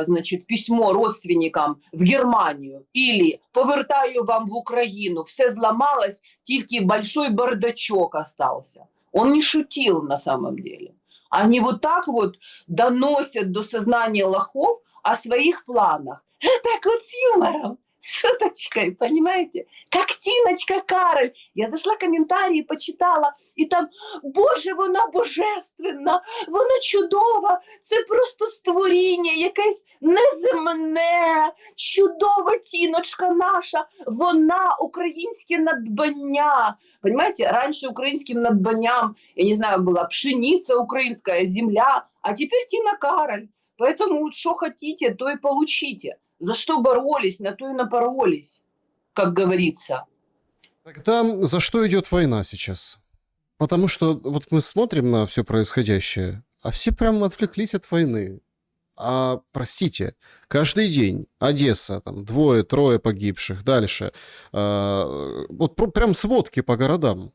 значит, письмо родственникам в Германию? Или «Повертаю вам в Украину, все зломалось, тільки большой бардачок остался». Он не шутил на самом деле. Они вот так вот доносят до сознания лохов о своих планах. Так вот с юмором. С шуточкой, понимаете? Как Тиночка Кароль. Я зашла комментарии, почитала, і там, Боже, вона божественна, вона чудова, це просто створіння, якесь неземне, чудова Тіночка наша, вона українське надбання. Понимаете, раньше украинским надбанням, я не знаю, была пшеница украинская, земля, а теперь Тина Кароль. Поэтому что хотите, то и получите. За что боролись, на то и напоролись, как говорится. Тогда за что идет война сейчас? Потому что вот мы смотрим на все происходящее, а все прям отвлеклись от войны. А, простите, каждый день Одесса, там, 2-3 погибших, дальше. Вот прям сводки по городам.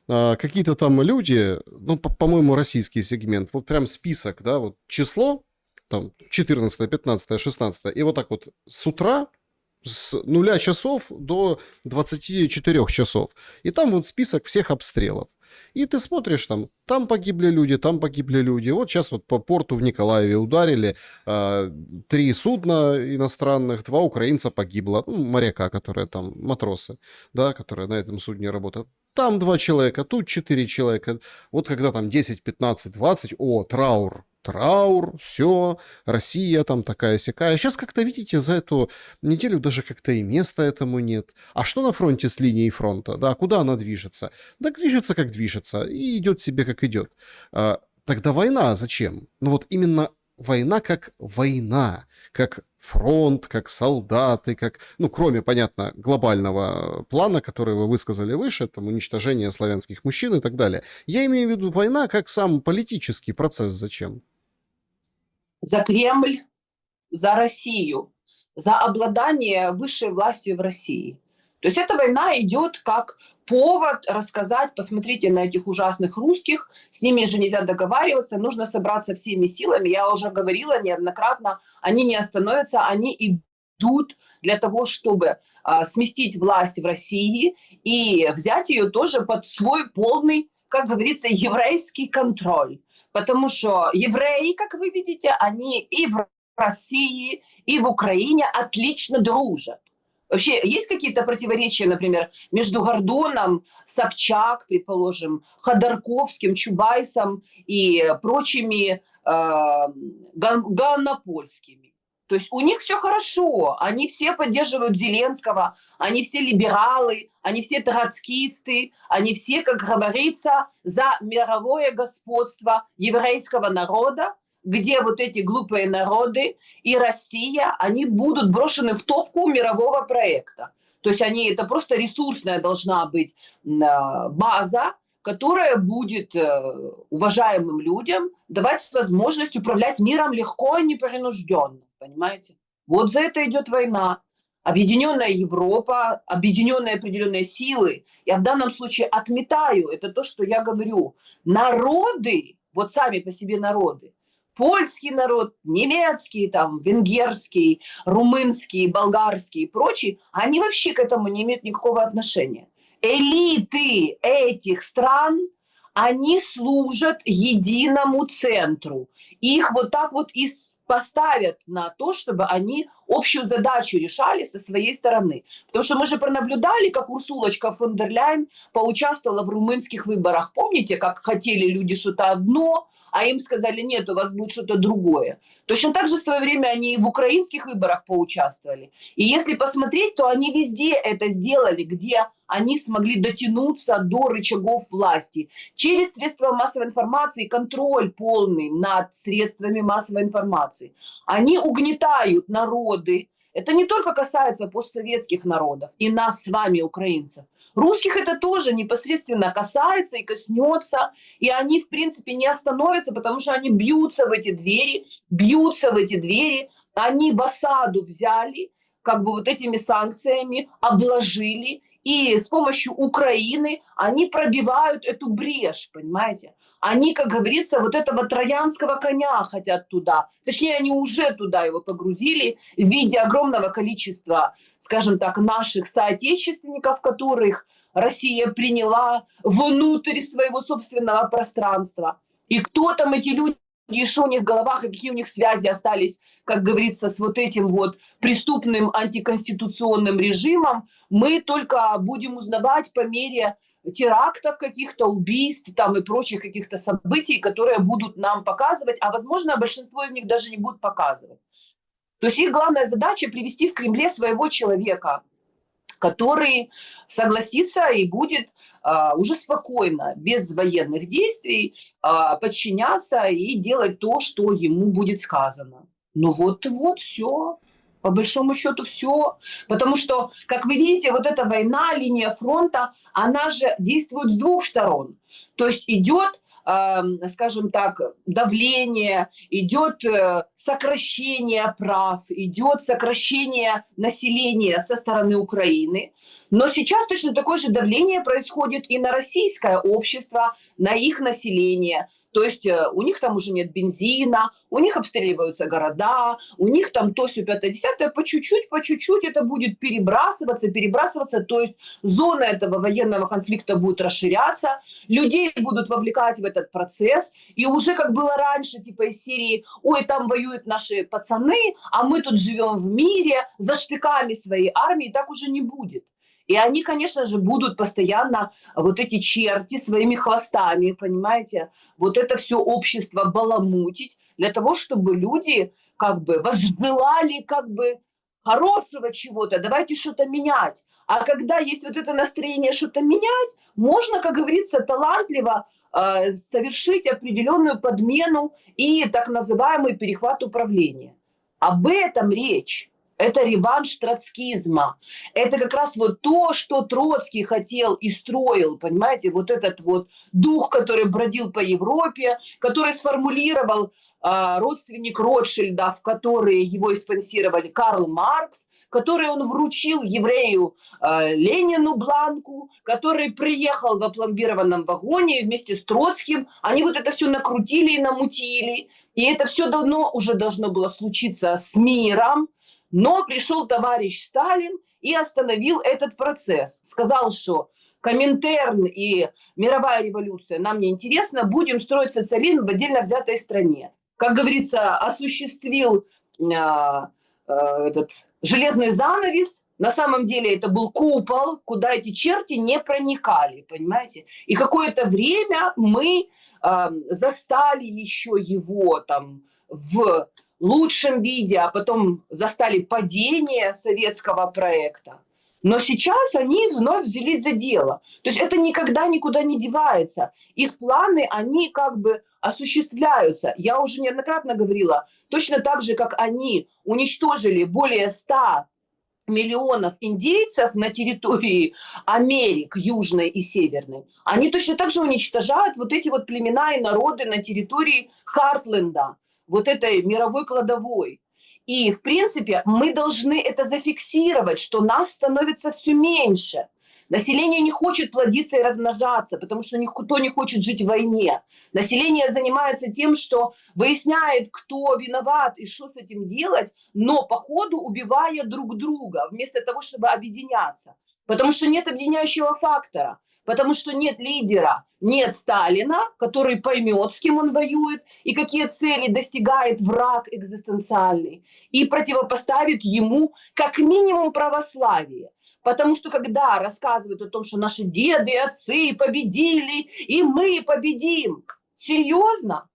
Какие-то там люди, ну, по-моему, российский сегмент, вот прям список, да, вот число, там, 14, 15, 16, и вот так вот с утра, с 0 часов до 24 часов. И там вот список всех обстрелов. И ты смотришь, там погибли люди, там погибли люди. Вот сейчас вот по порту в Николаеве ударили, 3 судна иностранных, 2 украинца погибло, ну, моряка, которые там, матросы, да, которые на этом судне работают. Там 2 человека, тут 4 человека. Вот когда там 10, 15, 20, траур, все, Россия там такая-сякая. Сейчас как-то, видите, за эту неделю даже как-то и места этому нет. А что на фронте с линией фронта? Да, куда она движется? Так движется, как движется, и идет себе, как идет. Тогда война зачем? Ну вот именно война, как фронт, как солдаты, как, ну, кроме, понятно, глобального плана, который вы высказали выше, там, уничтожение славянских мужчин и так далее. Я имею в виду война как сам политический процесс зачем? За Кремль, за Россию, за обладание высшей властью в России. То есть эта война идет как повод рассказать, посмотрите на этих ужасных русских, с ними же нельзя договариваться, нужно собраться всеми силами. Я уже говорила неоднократно, они не остановятся, они идут для того, чтобы сместить власть в России и взять ее тоже под свой полный, как говорится, еврейский контроль. Потому что евреи, как вы видите, они и в России, и в Украине отлично дружат. Вообще есть какие-то противоречия, например, между Гордоном, Собчак, предположим, Ходорковским, Чубайсом и прочими ганнопольскими? То есть у них все хорошо, они все поддерживают Зеленского, они все либералы, они все троцкисты, они все, как говорится, за мировое господство еврейского народа, где вот эти глупые народы и Россия, они будут брошены в топку мирового проекта. То есть это просто ресурсная должна быть база, которая будет уважаемым людям давать возможность управлять миром легко и непринужденно, понимаете? Вот за это идет война. Объединенная Европа, объединенные определенные силы. Я в данном случае отметаю, это то, что я говорю. Народы, вот сами по себе народы, польский народ, немецкий, там, венгерский, румынский, болгарский и прочие, они вообще к этому не имеют никакого отношения. Элиты этих стран, они служат единому центру. Их вот так вот и поставят на то, чтобы они общую задачу решали со своей стороны. Потому что мы же пронаблюдали, как Урсулочка фон дер Ляйен поучаствовала в румынских выборах. Помните, как хотели люди что-то одно, а им сказали, нет, у вас будет что-то другое. Точно так же в свое время они и в украинских выборах поучаствовали. И если посмотреть, то они везде это сделали, где они смогли дотянуться до рычагов власти. Через средства массовой информации, контроль полный над средствами массовой информации. Они угнетают народы. Это не только касается постсоветских народов и нас с вами, украинцев. Русских это тоже непосредственно касается и коснется. И они, в принципе, не остановятся, потому что они бьются в эти двери, бьются в эти двери. Они в осаду взяли, как бы вот этими санкциями обложили. И с помощью Украины они пробивают эту брешь, понимаете? Они, как говорится, вот этого троянского коня хотят туда. Точнее, они уже туда его погрузили в виде огромного количества, скажем так, наших соотечественников, которых Россия приняла внутрь своего собственного пространства. И кто там эти люди, и что у них в головах, и какие у них связи остались, как говорится, с вот этим вот преступным антиконституционным режимом, мы только будем узнавать по мере терактов каких-то, убийств там и прочих каких-то событий, которые будут нам показывать, а возможно, большинство из них даже не будут показывать. То есть их главная задача привести в Кремле своего человека, который согласится и будет уже спокойно, без военных действий, подчиняться и делать то, что ему будет сказано. Ну вот все. По большому счету все. Потому что, как вы видите, вот эта война, линия фронта, она же действует с двух сторон. То есть идет, скажем так, давление, идет сокращение прав, идет сокращение населения со стороны Украины. Но сейчас точно такое же давление происходит и на российское общество, на их население. То есть у них там уже нет бензина, у них обстреливаются города, у них там то, сё, пятое, десятое, по чуть-чуть это будет перебрасываться, то есть зона этого военного конфликта будет расширяться, людей будут вовлекать в этот процесс, и уже как было раньше, типа из серии «Ой, там воюют наши пацаны, а мы тут живем в мире, за штыками своей армии», так уже не будет. И они, конечно же, будут постоянно, вот эти черти, своими хвостами, понимаете, вот это все общество баламутить для того, чтобы люди как бы возжелали как бы хорошего чего-то, давайте что-то менять. А когда есть вот это настроение что-то менять, можно, как говорится, талантливо совершить определенную подмену и так называемый перехват управления. Об этом речь. Это реванш троцкизма. Это как раз вот то, что Троцкий хотел и строил, понимаете, вот этот вот дух, который бродил по Европе, который сформулировал родственник Ротшильда, в который его и спонсировали Карл Маркс, который он вручил еврею Ленину бланку, который приехал в опломбированном вагоне вместе с Троцким. Они вот это все накрутили и намутили. И это все давно уже должно было случиться с миром. Но пришел товарищ Сталин и остановил этот процесс. Сказал, что Коминтерн и мировая революция нам не интересно, будем строить социализм в отдельно взятой стране. Как говорится, осуществил этот железный занавес. На самом деле это был купол, куда эти черти не проникали, понимаете? И какое-то время мы застали еще его там в лучшем виде, а потом застали падение советского проекта. Но сейчас они вновь взялись за дело. То есть это никогда никуда не девается. Их планы, они как бы осуществляются. Я уже неоднократно говорила, точно так же, как они уничтожили более 100 миллионов индейцев на территории Америк, Южной и Северной, они точно так же уничтожают вот эти вот племена и народы на территории Хартленда, вот этой мировой кладовой. И, в принципе, мы должны это зафиксировать, что нас становится все меньше. Население не хочет плодиться и размножаться, потому что никто не хочет жить в войне. Население занимается тем, что выясняет, кто виноват и что с этим делать, но по ходу убивая друг друга, вместо того, чтобы объединяться. Потому что нет объединяющего фактора, потому что нет лидера, нет Сталина, который поймет, с кем он воюет и какие цели достигает враг экзистенциальный, и противопоставит ему как минимум православие. Потому что когда рассказывают о том, что наши деды и отцы победили, и мы победим, серьезно?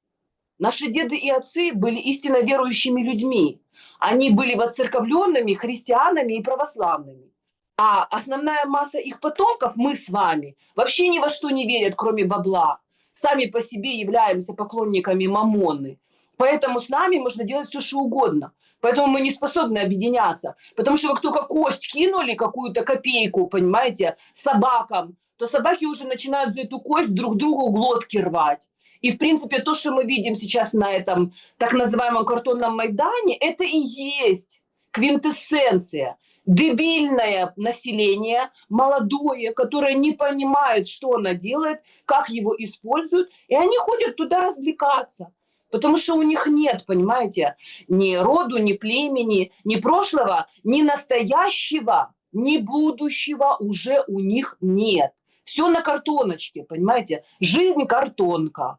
Наши деды и отцы были истинно верующими людьми. Они были воцерковленными христианами и православными. А основная масса их потомков, мы с вами, вообще ни во что не верят, кроме бабла. Сами по себе являемся поклонниками мамоны. Поэтому с нами можно делать все, что угодно. Поэтому мы не способны объединяться. Потому что как только кость кинули, какую-то копейку, понимаете, собакам, то собаки уже начинают за эту кость друг другу глотки рвать. И, в принципе, то, что мы видим сейчас на этом так называемом картонном Майдане, это и есть квинтэссенция. Дебильное население, молодое, которое не понимает, что оно делает, как его используют, и они ходят туда развлекаться. Потому что у них нет, понимаете, ни роду, ни племени, ни прошлого, ни настоящего, ни будущего уже у них нет. Все на картоночке, понимаете? Жизнь картонка.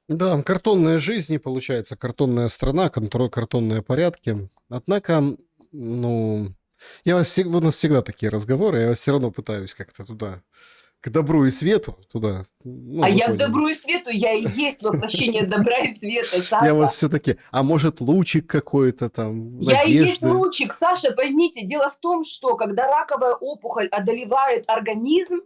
Да, картонная жизнь, и получается картонная страна, картонные порядки. Однако, ну, у нас всегда такие разговоры, я вас все равно пытаюсь как-то туда, к добру и свету, туда, ну, А вы я к поняли. добру и свету, я и есть воплощение добра и света, Я Саша. вас все-таки, а может лучик какой-то там, Я и есть надежды? лучик, Саша, поймите, дело в том, что когда раковая опухоль одолевает организм,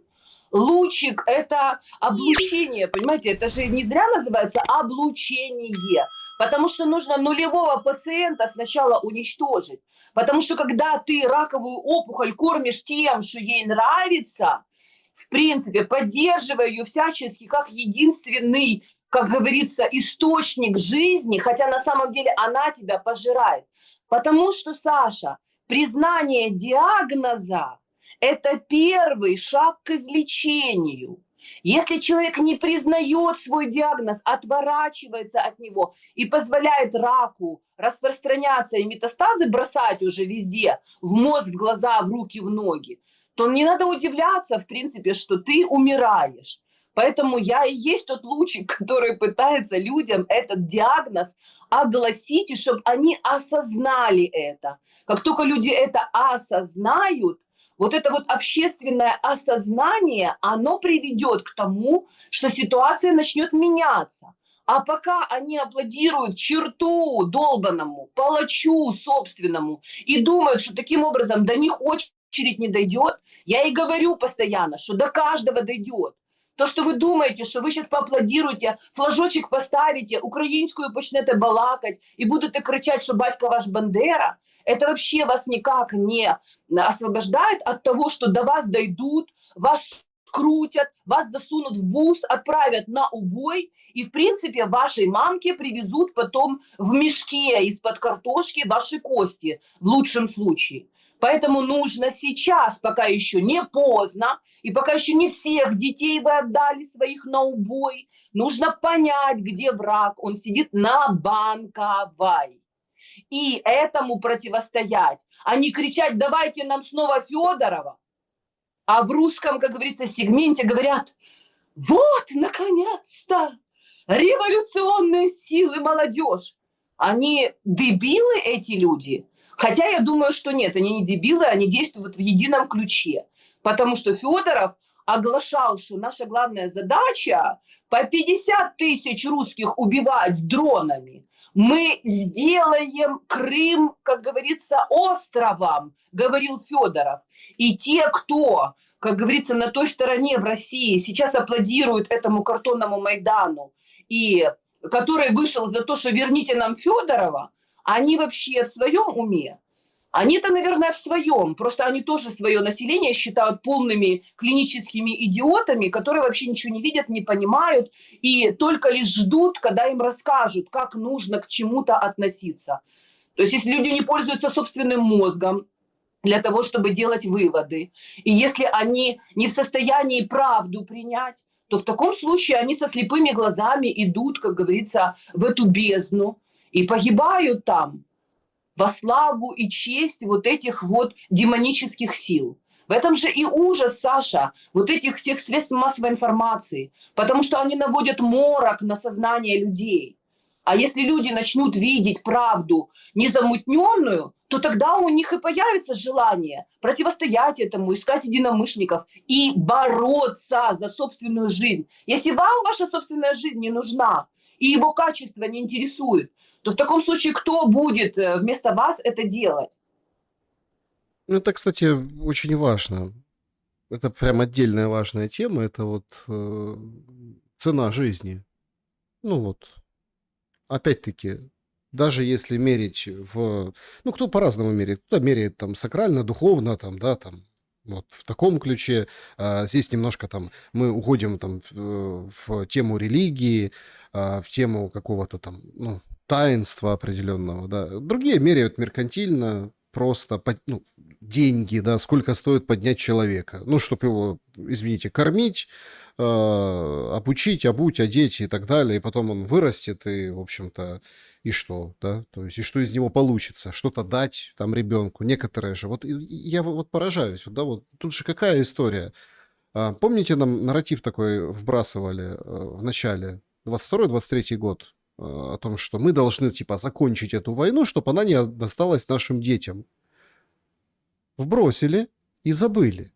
лучик – это облучение, понимаете, это же не зря называется облучение, потому что нужно нулевого пациента сначала уничтожить, потому что когда ты раковую опухоль кормишь тем, что ей нравится, в принципе, поддерживая ее всячески как единственный, как говорится, источник жизни, хотя на самом деле она тебя пожирает. Потому что, Саша, признание диагноза – это первый шаг к излечению. Если человек не признает свой диагноз, отворачивается от него и позволяет раку распространяться и метастазы бросать уже везде, в мозг, в глаза, в руки, в ноги, то не надо удивляться, в принципе, что ты умираешь. Поэтому я и есть тот лучик, который пытается людям этот диагноз огласить, и чтобы они осознали это. Как только люди это осознают, вот это вот общественное осознание, оно приведет к тому, что ситуация начнет меняться. А пока они аплодируют черту долбанному, палачу собственному и думают, что таким образом до них очередь не дойдет, я и говорю постоянно, что до каждого дойдет. То, что вы думаете, что вы сейчас поаплодируете, флажочек поставите, українською почнете балакать и будете кричать, что батька ваш Бандера, это вообще вас никак не освобождает от того, что до вас дойдут, вас скрутят, вас засунут в бус, отправят на убой, и, в принципе, вашей мамке привезут потом в мешке из-под картошки ваши кости, в лучшем случае. Поэтому нужно сейчас, пока еще не поздно, и пока еще не всех детей вы отдали своих на убой, нужно понять, где враг. Он сидит на Банковой. И этому противостоять, а не кричать: давайте нам снова Федорова. А в русском, как говорится, сегменте говорят: вот, наконец-то, революционные силы, молодежь. Они дебилы, эти люди? Хотя я думаю, что нет, они не дебилы, они действуют в едином ключе. Потому что Федоров оглашал, что наша главная задача по 50 тысяч русских убивать дронами. Мы сделаем Крым, как говорится, островом, говорил Федоров. И те, кто, как говорится, на той стороне в России сейчас аплодируют этому картонному Майдану, и который вышел за то, что верните нам Федорова, они вообще в своем уме? Они-то, наверное, в своем. Просто они тоже свое население считают полными клиническими идиотами, которые вообще ничего не видят, не понимают и только лишь ждут, когда им расскажут, как нужно к чему-то относиться. То есть если люди не пользуются собственным мозгом для того, чтобы делать выводы, и если они не в состоянии правду принять, то в таком случае они со слепыми глазами идут, как говорится, в эту бездну и погибают там во славу и честь вот этих вот демонических сил. В этом же и ужас, Саша, вот этих всех средств массовой информации, потому что они наводят морок на сознание людей. А если люди начнут видеть правду незамутненную, то тогда у них и появится желание противостоять этому, искать единомышленников и бороться за собственную жизнь. Если вам ваша собственная жизнь не нужна и его качество не интересует, то в таком случае кто будет вместо вас это делать? Ну, это, кстати, очень важно. Это прям отдельная важная тема. Это вот цена жизни. Ну вот, опять-таки, даже если мерить в... Ну, кто по-разному меряет. Кто-то меряет там сакрально, духовно, там, да, там, вот в таком ключе. Здесь немножко там мы уходим там в тему религии, в тему какого-то там, ну, таинства определенного, да. Другие меряют меркантильно, просто ну, деньги, да, сколько стоит поднять человека. Ну, чтобы его, извините, кормить, обучить, обуть, одеть и так далее. И потом он вырастет, и, в общем-то, и что, да? То есть, и что из него получится? Что-то дать там ребенку. Некоторые же. Вот я вот поражаюсь. Вот, да, вот тут же какая история? Помните, нам нарратив такой вбрасывали в начале, 22-23 год, о том, что мы должны, типа, закончить эту войну, чтобы она не досталась нашим детям. Вбросили и забыли.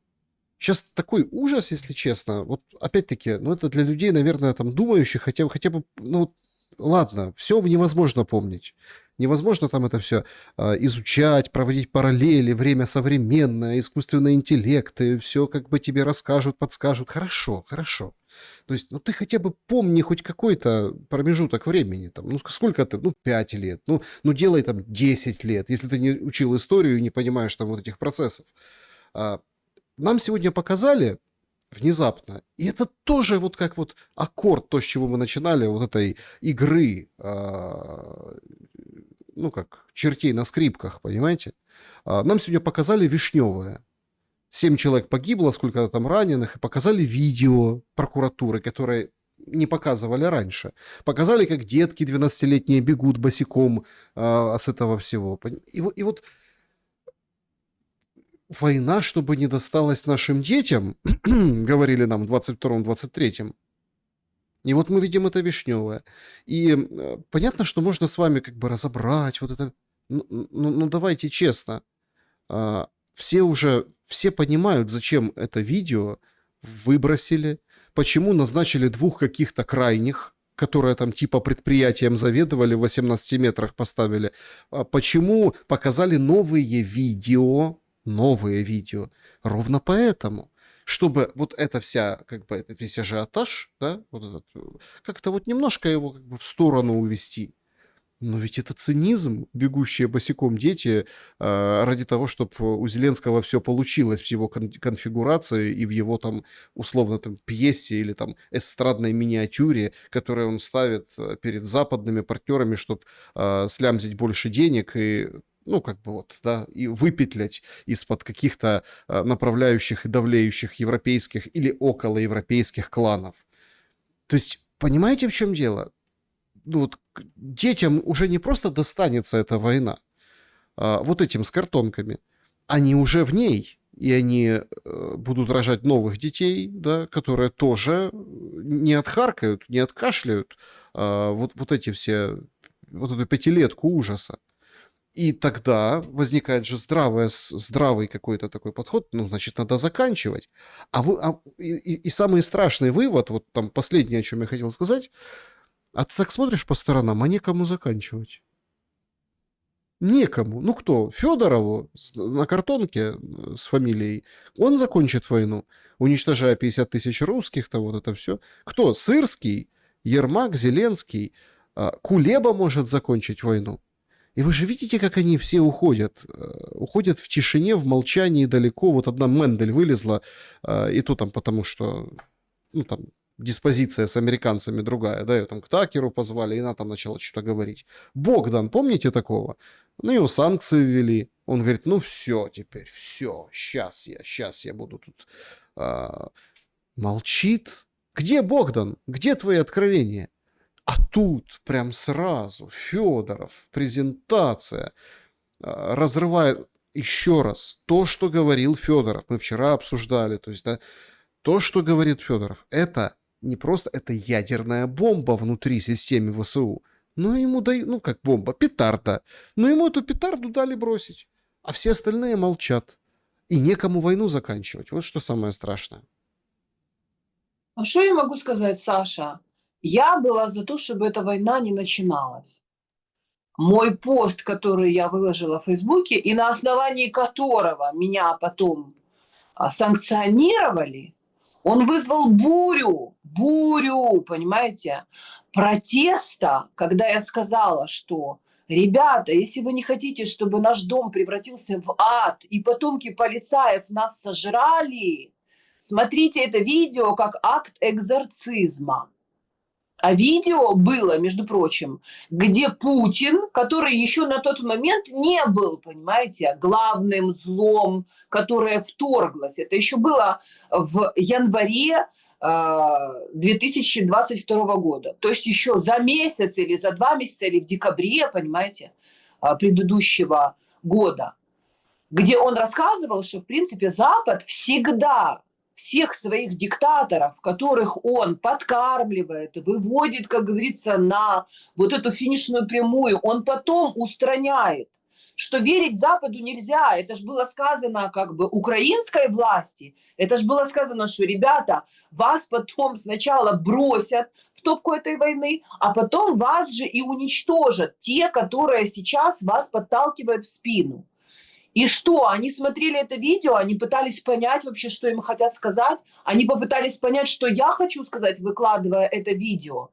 Сейчас такой ужас, если честно. Вот опять-таки, ну это для людей, наверное, там думающих, хотя бы, ну ладно, все невозможно помнить. Невозможно там это все изучать, проводить параллели, время современное, искусственный интеллект, и все как бы тебе расскажут, подскажут. Хорошо, хорошо. То есть, ну ты хотя бы помни хоть какой-то промежуток времени. Там, ну сколько ты? Ну 5 лет. Ну делай там 10 лет, если ты не учил историю и не понимаешь там вот этих процессов. Нам сегодня показали внезапно, и это тоже вот как вот аккорд, то, с чего мы начинали, вот этой игры, ну как, чертей на скрипках, понимаете? Нам сегодня показали вишневое. 7 человек погибло, сколько там раненых, и показали видео прокуратуры, которые не показывали раньше. Показали, как детки 12-летние бегут босиком с этого всего. И вот война, чтобы не досталась нашим детям, говорили нам в 22-м, 23-м. И вот мы видим это вишневое. И понятно, что можно с вами как бы разобрать вот это. Ну давайте честно. Все понимают, зачем это видео выбросили, почему назначили 2 каких-то крайних, которые там типа предприятием заведовали, в 18 метрах поставили. Почему показали новые видео, ровно поэтому, чтобы вот эта вся, как бы, этот весь ажиотаж, да, вот этот, как-то вот немножко его как бы в сторону увести. Но ведь это цинизм, бегущие босиком дети, ради того, чтобы у Зеленского все получилось в его конфигурации и в его там условно там пьесе или там эстрадной миниатюре, которую он ставит перед западными партнерами, чтобы слямзить больше денег и ну, как бы вот, да, и выпетлять из-под каких-то направляющих и давлеющих европейских или околоевропейских кланов. То есть, понимаете, в чем дело? Ну, вот детям уже не просто достанется эта война, вот этим с картонками. Они уже в ней, и они будут рожать новых детей, да, которые тоже не отхаркают, не откашляют вот эти все, вот эту 5-летку ужаса. И тогда возникает же здравый какой-то такой подход, ну, значит, надо заканчивать. И самый страшный вывод, вот там последнее, о чем я хотел сказать, а ты так смотришь по сторонам, а некому заканчивать. Некому. Ну кто? Федорову на картонке с фамилией. Он закончит войну, уничтожая 50 тысяч русских, там вот это все. Кто? Сырский, Ермак, Зеленский. Кулеба может закончить войну. И вы же видите, как они все уходят. Уходят в тишине, в молчании далеко. Вот одна Мендель вылезла, и то там потому, что, ну, там, диспозиция с американцами другая, да, ее там к Такеру позвали, и она там начала что-то говорить. Богдан, помните такого? На него санкции ввели. Он говорит, ну все теперь, все, сейчас я буду тут. Молчит. Где Богдан? Где твои откровения? А тут прям сразу Федоров, презентация, разрывает еще раз то, что говорил Федоров. Мы вчера обсуждали, то есть, да, то, что говорит Федоров, это не просто, это ядерная бомба внутри системы ВСУ. Ну, ему дают, ну, как бомба, петарда. Но ему эту петарду дали бросить. А все остальные молчат. И некому войну заканчивать. Вот что самое страшное. А что я могу сказать, Саша? Я была за то, чтобы эта война не начиналась. Мой пост, который я выложила в Фейсбуке, и на основании которого меня потом санкционировали, он вызвал бурю, понимаете, протеста, когда я сказала, что ребята, если вы не хотите, чтобы наш дом превратился в ад, и потомки полицаев нас сожрали, смотрите это видео как акт экзорцизма. А видео было, между прочим, где Путин, который еще на тот момент не был, понимаете, главным злом, которое вторглось. Это еще было в январе 2022 года. То есть еще за месяц или за 2 месяца, или в декабре, понимаете, предыдущего года, где он рассказывал, что, в принципе, Запад всегда всех своих диктаторов, которых он подкармливает, выводит, как говорится, на вот эту финишную прямую, он потом устраняет. Что верить Западу нельзя. Это же было сказано как бы украинской власти. Это же было сказано, что, ребята, вас потом сначала бросят в топку этой войны, а потом вас же и уничтожат те, которые сейчас вас подталкивают в спину. И что? Они смотрели это видео, они пытались понять вообще, что им хотят сказать. Они попытались понять, что я хочу сказать, выкладывая это видео.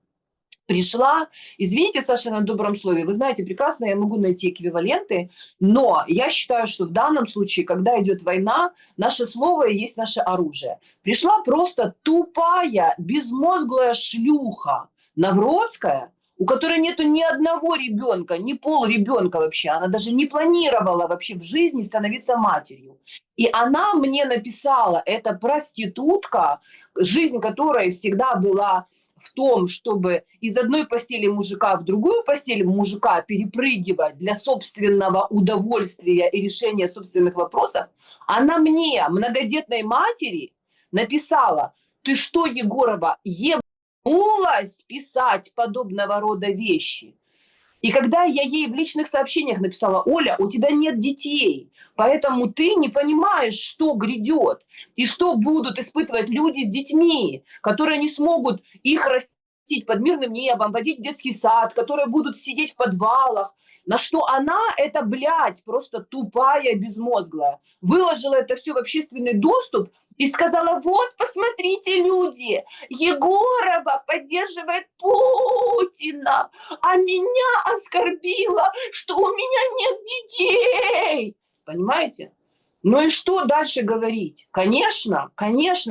Пришла, извините, Саша, на добром слове, вы знаете прекрасно, я могу найти эквиваленты, но я считаю, что в данном случае, когда идет война, наше слово и есть наше оружие. Пришла просто тупая, безмозглая шлюха Навродская, у которой нету ни одного ребенка, ни полребенка вообще. Она даже не планировала вообще в жизни становиться матерью. И она мне написала, это проститутка, жизнь которой всегда была в том, чтобы из одной постели мужика в другую постель мужика перепрыгивать для собственного удовольствия и решения собственных вопросов. Она мне, многодетной матери, написала, ты что, Егорова, ебнулась писать подобного рода вещи? И когда я ей в личных сообщениях написала, Оля, у тебя нет детей, поэтому ты не понимаешь, что грядет, и что будут испытывать люди с детьми, которые не смогут их растить под мирным небом, водить в детский сад, которые будут сидеть в подвалах. На что она, это, блядь, просто тупая, безмозглая, выложила это все в общественный доступ и сказала, вот, посмотрите, люди, Егорова поддерживает Путина, а меня оскорбило, что у меня нет детей. Понимаете? Ну и что дальше говорить? Конечно,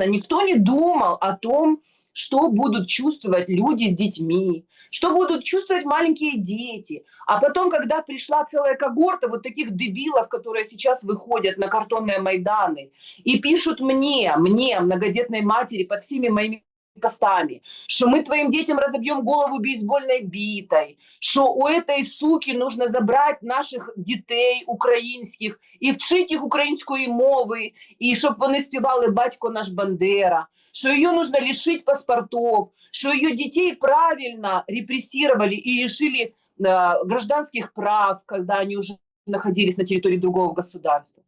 никто не думал о том, что будут чувствовать люди с детьми, что будут чувствовать маленькие дети. А потом, когда пришла целая когорта вот таких дебилов, которые сейчас выходят на картонные Майданы и пишут мне, многодетной матери, под всеми моими постами, что мы твоим детям разобьем голову бейсбольной битой, что у этой суки нужно забрать наших дітей українських і вчити їх української мови, і щоб вони співали «Батько наш Бандера», что ее нужно лишить паспортов, что ее детей правильно репрессировали и лишили гражданских прав, когда они уже находились на территории другого государства.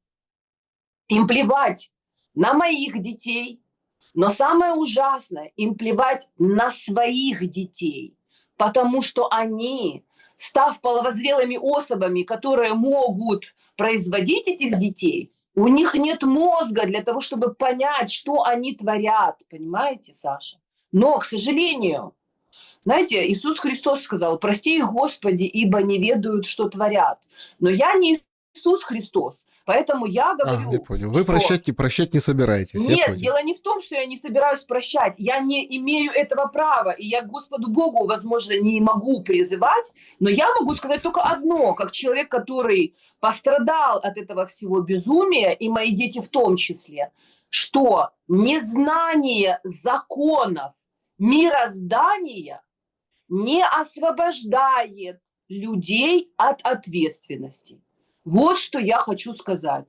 Им плевать на моих детей, но самое ужасное, им плевать на своих детей, потому что они, став половозрелыми особами, которые могут производить этих детей, у них нет мозга для того, чтобы понять, что они творят, понимаете, Саша? Но, к сожалению, Знаете, Иисус Христос сказал: «Прости их, Господи, ибо не ведают, что творят». Но я не Иисус Христос, поэтому я Я говорю, понял. Вы что прощать не собираетесь, я нет, понял. дело не в том, что я не собираюсь прощать. Я не имею этого права. И я к Господу Богу, возможно, не могу призывать, но я могу сказать только одно, как человек, который пострадал от этого всего безумия, и мои дети в том числе, что незнание законов мироздания не освобождает людей от ответственности. Вот что я хочу сказать.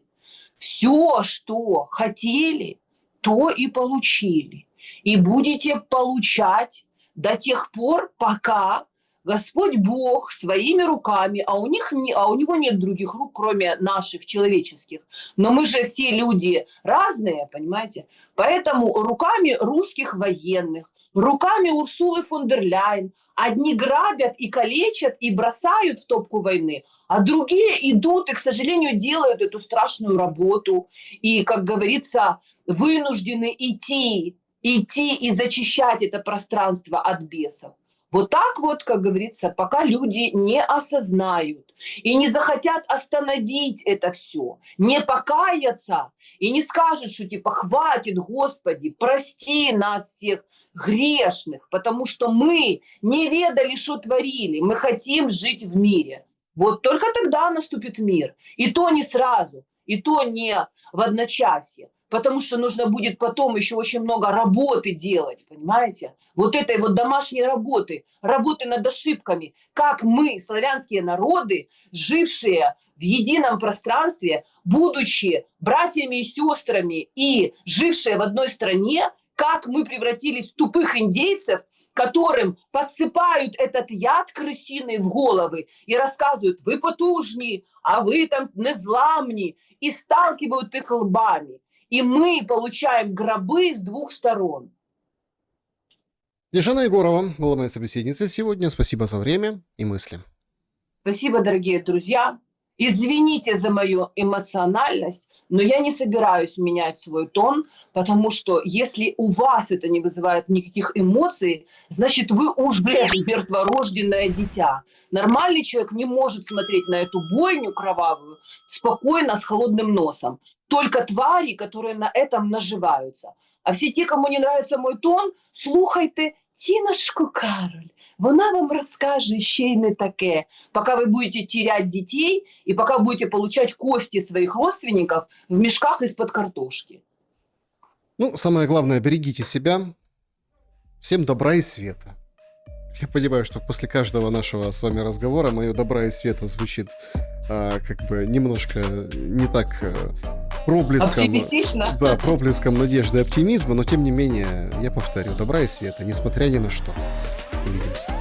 Все, что хотели, то и получили. И будете получать до тех пор, пока Господь Бог своими руками, а у него нет других рук, кроме наших человеческих. Но мы же все люди разные, понимаете? Поэтому руками русских военных, руками Урсулы фон дер Ляйен одни грабят и калечат, и бросают в топку войны, а другие идут и, к сожалению, делают эту страшную работу. И, как говорится, вынуждены идти и зачищать это пространство от бесов. Вот так вот, как говорится, пока люди не осознают и не захотят остановить это все, не покаяться и не скажут, что типа хватит, Господи, прости нас всех грешных, потому что мы не ведали, что творили, мы хотим жить в мире. Вот только тогда наступит мир. И то не сразу, и то не в одночасье. Потому что нужно будет потом еще очень много работы делать, понимаете? Вот этой вот домашней работы, работы над ошибками. Как мы, славянские народы, жившие в едином пространстве, будучи братьями и сестрами и жившие в одной стране, как мы превратились в тупых индейцев, которым подсыпают этот яд крысиный в головы и рассказывают: вы потужні, а вы там незламні, и сталкивают их лбами. И мы получаем гробы с двух сторон. Снежана Егорова была моей собеседницей сегодня. Спасибо за время и мысли. Спасибо, дорогие друзья. Извините за мою эмоциональность, но я не собираюсь менять свой тон, потому что если у вас это не вызывает никаких эмоций, значит, вы уже мертворожденное дитя. Нормальный человек не может смотреть на эту бойню кровавую спокойно, с холодным носом. Только твари, которые на этом наживаются. А все те, кому не нравится мой тон, слухайте Тіночку Кароль. Вона вам расскажет ще й не таке, пока вы будете терять детей и пока будете получать кости своих родственников в мешках из-под картошки. Ну, самое главное, берегите себя. Всем добра и света. Я понимаю, что после каждого нашего с вами разговора мое добра и света звучит как бы немножко не так проблеском. Оптимистично? Да, проблеском надежды и оптимизма, но тем не менее, я повторю, добра и света, несмотря ни на что. Увидимся.